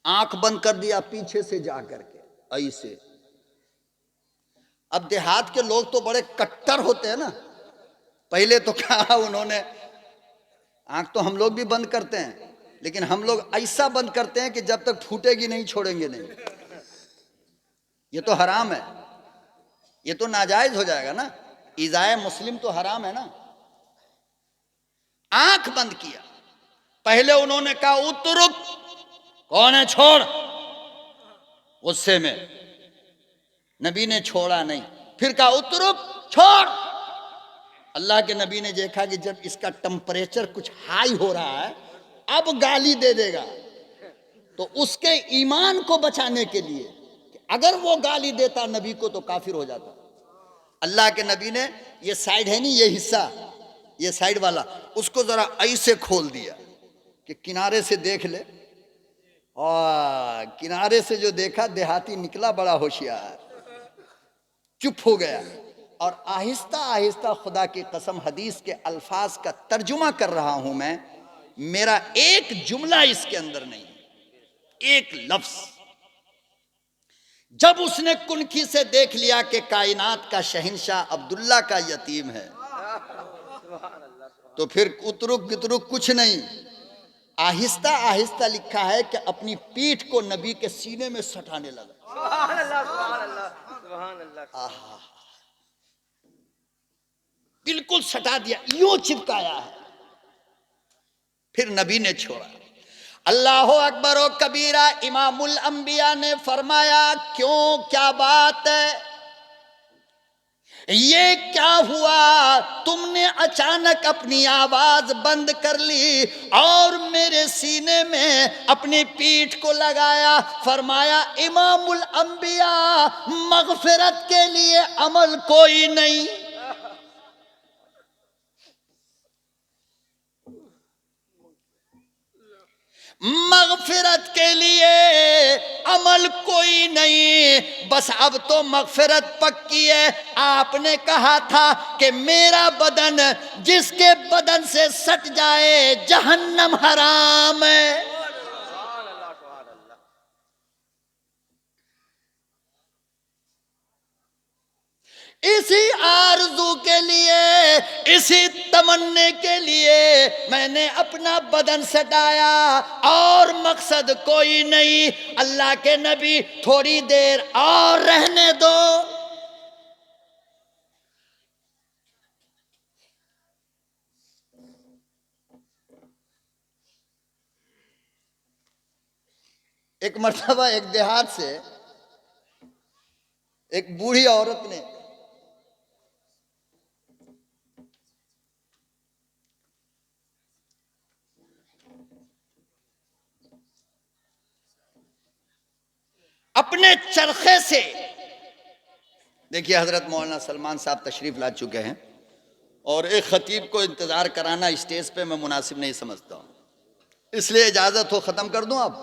आंख बंद कर दिया पीछे से जा करके ऐसे। अब देहात के लोग तो बड़े कट्टर होते हैं ना। पहले तो क्या उन्होंने, आंख तो हम लोग भी बंद करते हैं, लेकिन हम लोग ऐसा बंद करते हैं कि जब तक फूटेगी नहीं छोड़ेंगे नहीं। ये तो हराम है, ये तो नाजायज हो जाएगा ना। इज़ाए मुस्लिम तो हराम है ना। आंख बंद किया। पहले उन्होंने कहा उतरुक, कौन है, छोड़। गुस्से में नबी ने छोड़ा नहीं, फिर कहा उतरुक, छोड़। अल्लाह के नबी ने देखा कि जब इसका टेम्परेचर कुछ हाई हो रहा है, अब गाली दे देगा, तो उसके ईमान को बचाने के लिए, अगर वो गाली देता नबी को तो काफिर हो जाता। अल्लाह के नबी ने ये साइड है नहीं, ये हिस्सा, ये साइड वाला, उसको जरा ऐसे खोल दिया कि किनारे से देख ले। और किनारे से जो देखा, देहाती निकला बड़ा होशियार, चुप हो गया। और आहिस्ता आहिस्ता, खुदा की कसम हदीस के अल्फाज का तर्जुमा कर रहा हूं मैं, मेरा एक जुमला इसके अंदर नहीं, एक लफ्ज। जब उसने कुनखी से देख लिया कि कायनात का शहंशाह अब्दुल्ला का यतीम है, तो फिर उतरुक गितरुक कुछ नहीं, आहिस्ता आहिस्ता लिखा है कि अपनी पीठ को नबी के सीने में सटाने लगा। सुभान अल्लाह, सुभान अल्लाह, सुभान अल्लाह। आहा, बिल्कुल सटा दिया, यूं चिपकाया है। फिर नबी ने छोड़ा। अल्लाह अकबर ओ कबीरा। इमामुल अंबिया ने फरमाया, क्यों, क्या बात है, ये क्या हुआ, तुमने अचानक अपनी आवाज बंद कर ली और मेरे सीने में अपनी पीठ को लगाया। फरमाया, इमामुल अंबिया, मगफिरत के लिए अमल कोई नहीं, मगफिरत के लिए अमल कोई नहीं, बस अब तो मगफिरत पक्की है। आपने कहा था कि मेरा बदन जिसके बदन से सट जाए जहन्नम हराम है। इसी आरज़ू के लिए, इसी तमन्ने के लिए मैंने अपना बदन सटाया, और मकसद कोई नहीं। अल्लाह के नबी, थोड़ी देर और रहने दो। एक मर्तबा एक देहात से एक बूढ़ी औरत ने अपने चरखे से, देखिए हजरत मौलाना सलमान साहब तशरीफ ला चुके हैं, और एक खतीब को इंतजार कराना स्टेज पे मैं मुनासिब नहीं समझता हूं, इसलिए इजाजत हो खत्म कर दूं अब।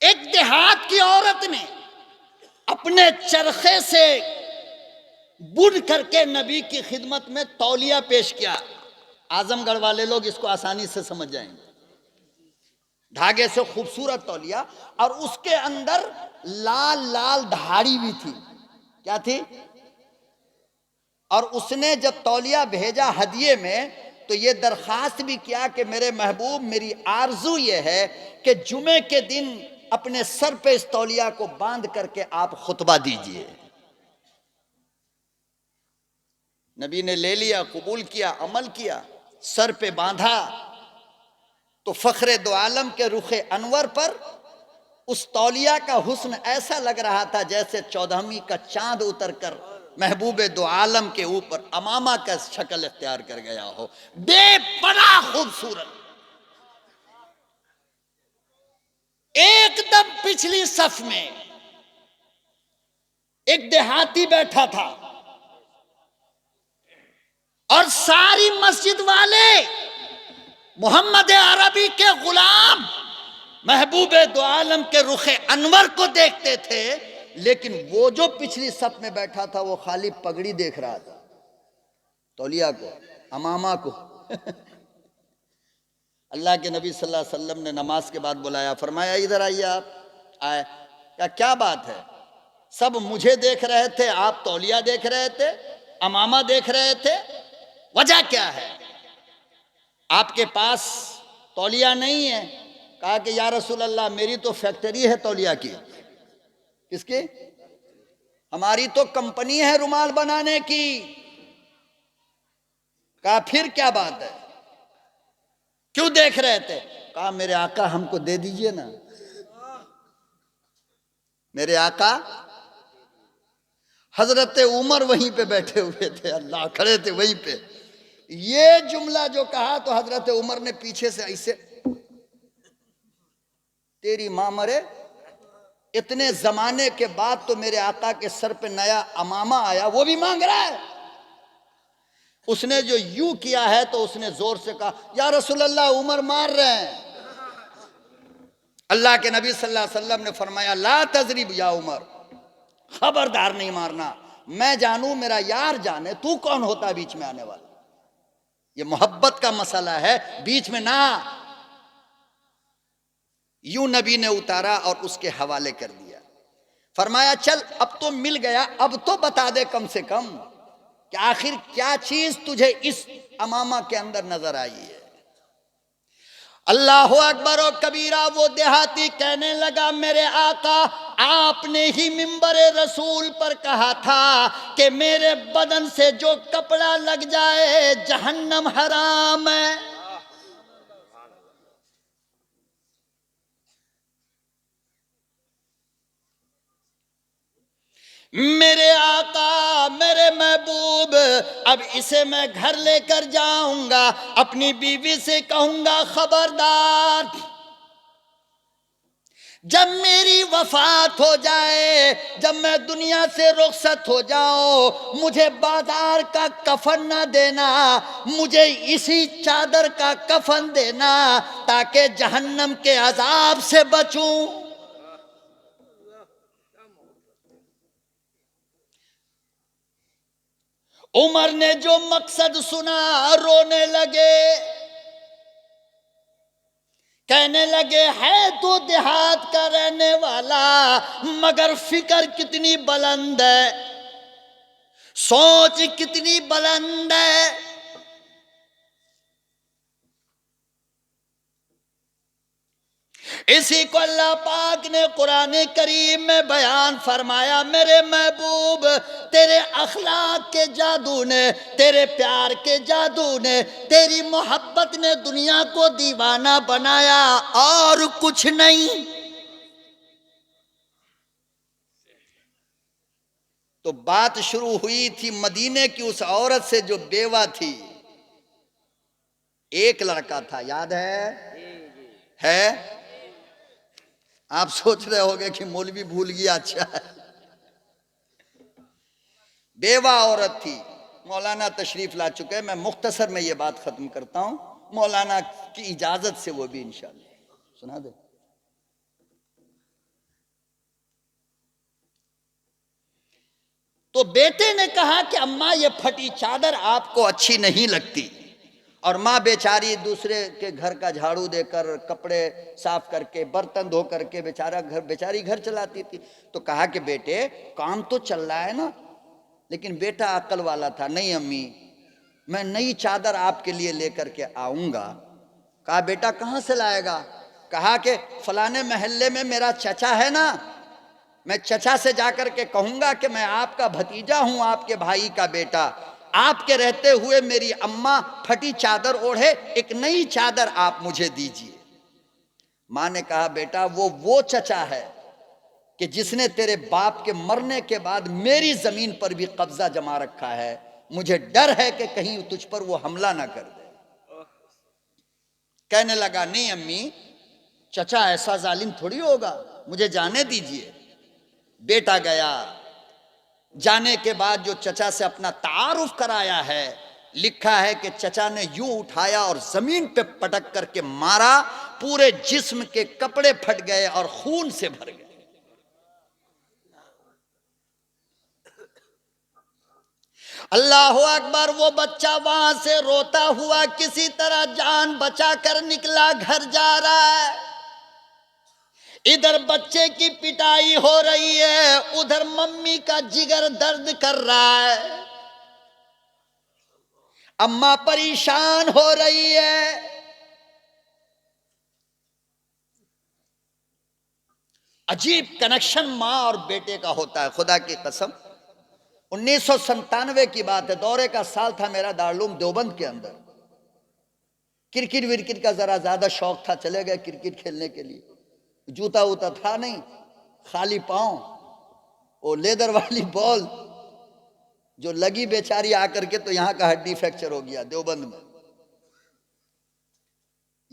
एक देहात की औरत ने अपने चरखे से बुन करके नबी की खिदमत में तौलिया पेश किया। आजमगढ़ वाले लोग इसको आसानी से समझ जाएंगे। धागे से खूबसूरत तौलिया, और उसके अंदर लाल लाल धाड़ी भी थी। क्या थी? और उसने जब तौलिया भेजा हदिये में, तो ये दरखास्त भी किया कि मेरे महबूब, मेरी आरजू ये है कि जुमे के दिन अपने सर पे इस तौलिया को बांध करके आप खुतबा दीजिए। नबी ने ले लिया, कबूल किया, अमल किया, सर पे बांधा, तो फखरे दो आलम के रुखे अनवर पर उस तौलिया का हुस्न ऐसा लग रहा था जैसे 14वीं का चांद उतरकर महबूबे दो आलम के ऊपर अमामा का शक्ल इख्तियार कर गया हो। बेपनाह खूबसूरत, एकदम पिछली सफ में एक देहाती बैठा था, और सारी मस्जिद वाले मोहम्मद अरबी के गुलाम महबूबे दो आलम के रुखे अनवर को देखते थे, लेकिन वो जो पिछली सफ में बैठा था वो खाली पगड़ी देख रहा था, तौलिया को, अमामा को। अल्लाह के नबी सल्लल्लाहु अलैहि वसल्लम ने नमाज के बाद बुलाया, फरमाया इधर आइए। आप आए, क्या बात है? सब मुझे देख रहे थे, आप तौलिया देख रहे थे, अमामा देख रहे थे, वजह क्या है? आपके पास तौलिया नहीं है? कहा कि या रसूल अल्लाह, मेरी तो फैक्ट्री है तौलिया की। किसकी? हमारी तो कंपनी है रुमाल बनाने की। कहा फिर क्या बात है, क्यों देख रहे थे? कहा मेरे आका हमको दे दीजिए ना। मेरे आका हजरत उमर वहीं पे बैठे हुए थे, अल्लाह खड़े थे वहीं पे। ये जुमला जो कहा तो हजरत उमर ने पीछे से ऐसे, तेरी मां मरे, इतने जमाने के बाद तो मेरे आका के सर पे नया अमामा आया, वो भी मांग रहा है। उसने जो यूं किया है तो उसने जोर से कहा, या रसूल अल्लाह, उमर मार रहे हैं। अल्लाह के नबी सल्लल्लाहु अलैहि वसल्लम ने फरमाया, ला तजरिब या उमर, खबरदार नहीं मारना। मैं जानू, मेरा यार जाने, तू कौन होता है बीच में आने वाला? ये मोहब्बत का मसला है, बीच में ना। यूं नबी ने उतारा और उसके हवाले कर दिया। फरमाया चल, अब तो मिल गया, अब तो बता दे कम से कम कि आखिर क्या चीज तुझे इस अमामा के अंदर नजर आई है। अल्लाह अकबर और कबीरा। वो देहाती कहने लगा, मेरे आका, आपने ही मिंबरे रसूल पर कहा था कि मेरे बदन से जो कपड़ा लग जाए जहन्नम हराम है। मेरे आका, मेरे महबूब, अब इसे मैं घर लेकर जाऊंगा, अपनी बीवी से कहूंगा, खबरदार, जब मेरी वफात हो जाए, जब मैं दुनिया से रुखसत हो जाऊं, मुझे बाजार का कफन ना देना, मुझे इसी चादर का कफन देना, ताकि जहन्नम के अजाब से बचूं। उमर ने जो मकसद सुना, रोने लगे, कहने लगे, है तो देहात का रहने वाला, मगर फिक्र कितनी बुलंद है, सोच कितनी बुलंद है। इसी को अल्लाह पाक ने कुरान करीम में बयान फरमाया, मेरे महबूब, तेरे अखलाक के जादू ने, तेरे प्यार के जादू ने, तेरी मोहब्बत ने दुनिया को दीवाना बनाया, और कुछ नहीं। तो बात शुरू हुई थी मदीने की उस औरत से जो बेवा थी। एक लड़का था, याद है? आप सोच रहे होंगे कि मौलवी भूल गया। अच्छा है, बेवा औरत थी। मौलाना तशरीफ ला चुके हैं, मैं मुख्तसर में ये बात खत्म करता हूं, मौलाना की इजाजत से वो भी इंशाअल्लाह सुना दे। तो बेटे ने कहा कि अम्मा, ये फटी चादर आपको अच्छी नहीं लगती, और माँ बेचारी दूसरे के घर का झाड़ू देकर, कपड़े साफ करके, बर्तन धो करके बेचारी घर चलाती थी। तो कहा कि बेटे काम तो चल रहा है ना। लेकिन बेटा अक्ल वाला था, नहीं अम्मी मैं नई चादर आपके लिए लेकर के आऊंगा। कहा बेटा कहां से लाएगा? कहा कि फलाने मोहल्ले में मेरा चचा है ना, मैं चचा से जाकर के कहूंगा कि मैं आपका भतीजा हूं, आपके भाई का बेटा, आपके रहते हुए मेरी अम्मा फटी चादर ओढ़े, एक नई चादर आप मुझे दीजिए। मां ने कहा बेटा वो चचा है कि जिसने तेरे बाप के मरने के बाद मेरी जमीन पर भी कब्जा जमा रखा है, मुझे डर है कि कहीं तुझ पर वो हमला ना कर दे। कहने लगा नहीं अम्मी चचा ऐसा जालिम थोड़ी होगा, मुझे जाने दीजिए। बेटा गया, जाने के बाद जो चचा से अपना तारुफ कराया है, लिखा है कि चचा ने यूं उठाया और जमीन पे पटक करके मारा, पूरे जिस्म के कपड़े फट गए और खून से भर गए। अल्लाह अकबर। वो बच्चा वहां से रोता हुआ किसी तरह जान बचा कर निकला, घर जा रहा है। इधर बच्चे की पिटाई हो रही है, उधर मम्मी का जिगर दर्द कर रहा है, अम्मा परेशान हो रही है। अजीब कनेक्शन मां और बेटे का होता है, खुदा की कसम। 1997 की बात है, दौरे का साल था मेरा दारुल देवबंद के अंदर। क्रिकेट विरकेट का जरा ज्यादा शौक था, चले गए क्रिकेट खेलने के लिए। जूता वूता था नहीं, खाली पांव, वो लेदर वाली बॉल जो लगी बेचारी आकर के, तो यहां का हड्डी फ्रैक्चर हो गया देवबंद में।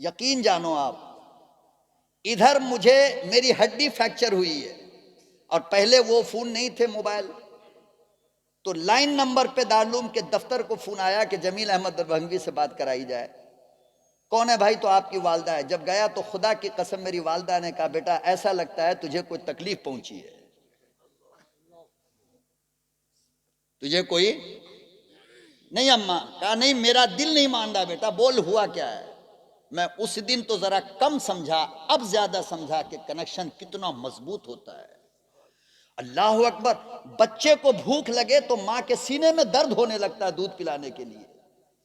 यकीन जानो आप, इधर मुझे मेरी हड्डी फ्रैक्चर हुई है, और पहले वो फोन नहीं थे मोबाइल, तो लाइन नंबर पे दारुल के दफ्तर को फोन आया कि जमील अहमद दरभंगी से बात कराई जाए। कौन है भाई? तो आपकी वालदा है। जब गया तो खुदा की कसम मेरी वालदा ने कहा बेटा ऐसा लगता है तुझे कोई तकलीफ पहुंची है, तुझे कोई। नहीं अम्मा। कहा नहीं मेरा दिल नहीं मान रहा बेटा, बोल हुआ क्या है। मैं उस दिन तो जरा कम समझा, अब ज्यादा समझा कि कनेक्शन कितना मजबूत होता है। अल्लाह अकबर। बच्चे को भूख लगे तो मां के सीने में दर्द होने लगता है दूध पिलाने के लिए।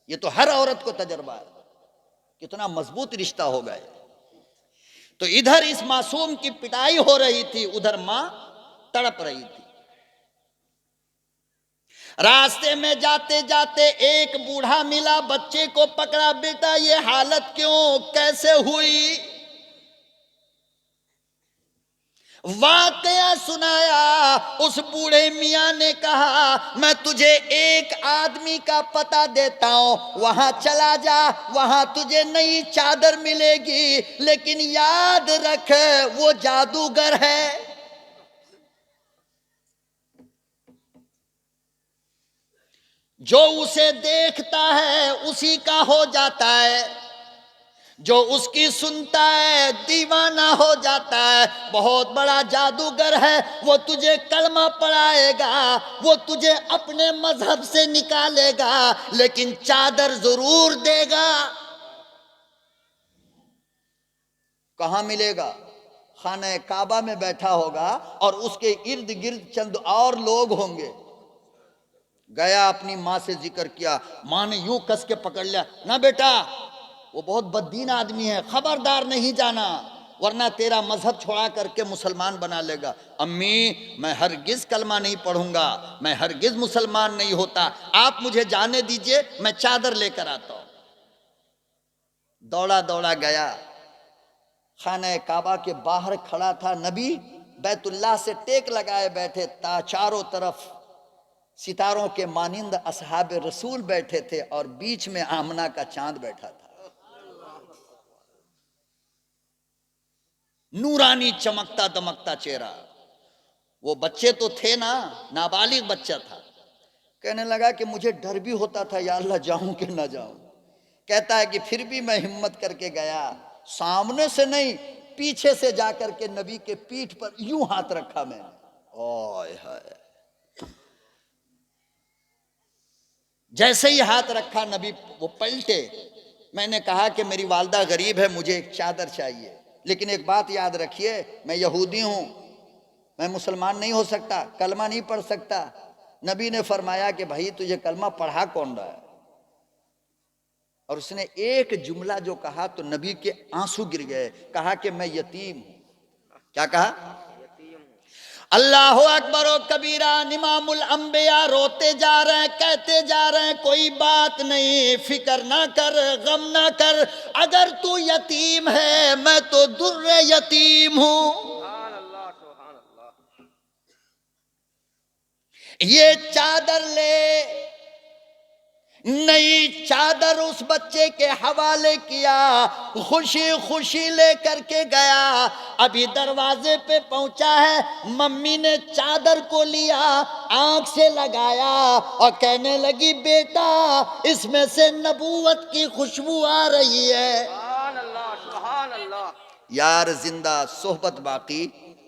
ये तो हर औरत को तजर्बा है, कितना मजबूत रिश्ता हो गए। तो इधर इस मासूम की पिटाई हो रही थी, उधर मां तड़प रही थी। रास्ते में जाते जाते एक बूढ़ा मिला, बच्चे को पकड़ा, बेटा ये हालत क्यों, कैसे हुई? वाकया सुनाया। उस बूढ़े मियां ने कहा मैं तुझे एक आदमी का पता देता हूं, वहां चला जा, वहां तुझे नई चादर मिलेगी, लेकिन याद रख वो जादूगर है। जो उसे देखता है उसी का हो जाता है, जो उसकी सुनता है दीवाना हो जाता है। बहुत बड़ा जादूगर है, वो तुझे कलमा पढ़ाएगा, वो तुझे अपने मजहब से निकालेगा, लेकिन चादर जरूर देगा। कहां मिलेगा? खाने काबा में बैठा होगा और उसके इर्द गिर्द चंद और लोग होंगे। गया, अपनी मां से जिक्र किया, मां ने यूं कस के पकड़ लिया, ना बेटा वो बहुत बददीन आदमी है, खबरदार नहीं जाना, वरना तेरा मजहब छोड़ा करके मुसलमान बना लेगा। अम्मी मैं हरगिज कलमा नहीं पढ़ूंगा, मैं हरगिज मुसलमान नहीं होता, आप मुझे जाने दीजिए, मैं चादर लेकर आता हूं। दौड़ा दौड़ा गया, खाने काबा के बाहर खड़ा था नबी, बैतुल्लाह से टेक लगाए बैठे, चारों तरफ सितारों के मानिंद असहाब रसूल बैठे थे, और बीच में आमना का चांद बैठा था। नूरानी चमकता दमकता चेहरा। वो बच्चे तो थे ना, नाबालिग बच्चा था। कहने लगा कि मुझे डर भी होता था या अल्लाह जाऊं कि ना जाऊं। कहता है कि फिर भी मैं हिम्मत करके गया, सामने से नहीं पीछे से जाकर के नबी के पीठ पर यूं हाथ रखा मैंने। ओए हाय, जैसे ही हाथ रखा नबी वो पलटे, मैंने कहा कि मेरी वालदा गरीब है, मुझे एक चादर चाहिए, लेकिन एक बात याद रखिए, मैं यहूदी हूं, मैं मुसलमान नहीं हो सकता, कलमा नहीं पढ़ सकता। नबी ने फरमाया कि भाई तुझे कलमा पढ़ा कौन रहा है? और उसने एक जुमला जो कहा तो नबी के आंसू गिर गए। कहा कि मैं यतीम हूं। क्या कहा? यतीम हूँ। अल्लाह अकबर व कबीरा। इमामुल अंबिया रोते जा रहे हैं, कहते जा रहे हैं, कोई बात नहीं, फिक्र ना कर, गम ना कर, अगर तू यतीम है मैं तो दुर्रे यतीम हूं। सुभान अल्लाह, सुभान अल्लाह। ये चादर ले। नई चादर उस बच्चे के हवाले किया, खुशी खुशी लेकर के गया। अभी दरवाजे पे पहुंचा है, मम्मी ने चादर को लिया, आंख से लगाया और कहने लगी, बेटा इसमें से नबूवत की खुशबू आ रही है। सुभान अल्लाह, सुभान अल्लाह। यार जिंदा सोहबत बाकी।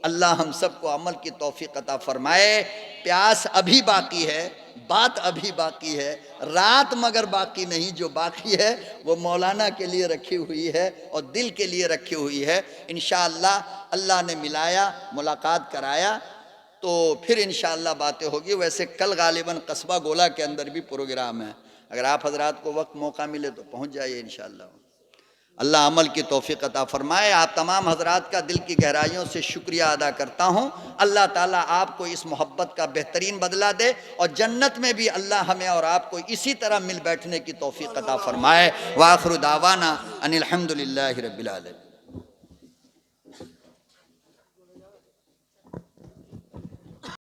अल्लाह हम सबको अमल की तौफीक अता फरमाए। प्यास अभी बाकी है, बात अभी बाकी है, रात मगर बाकी नहीं। जो बाकी है वो मौलाना के लिए रखी हुई है और दिल के लिए रखी हुई है। इंशाअल्लाह अल्लाह ने मिलाया, मुलाकात कराया तो फिर इंशाअल्लाह बातें होगी। वैसे कल गालिबन कस्बा गोला के अंदर भी प्रोग्राम है, अगर आप हजरात को वक्त मौका मिले तो पहुंच जाइए इंशाअल्लाह। अल्लाह अमल की तौफीक अता फरमाए। आप तमाम हजरात का दिल की गहराइयों से शुक्रिया अदा करता हूँ। अल्लाह ताला आपको इस मोहब्बत का बेहतरीन बदला दे और जन्नत में भी अल्लाह हमें और आपको इसी तरह मिल बैठने की तौफीक अता फरमाए। वाखिर दावाना अनिल हम्दुलिल्लाहि रब्बिल आलमीन।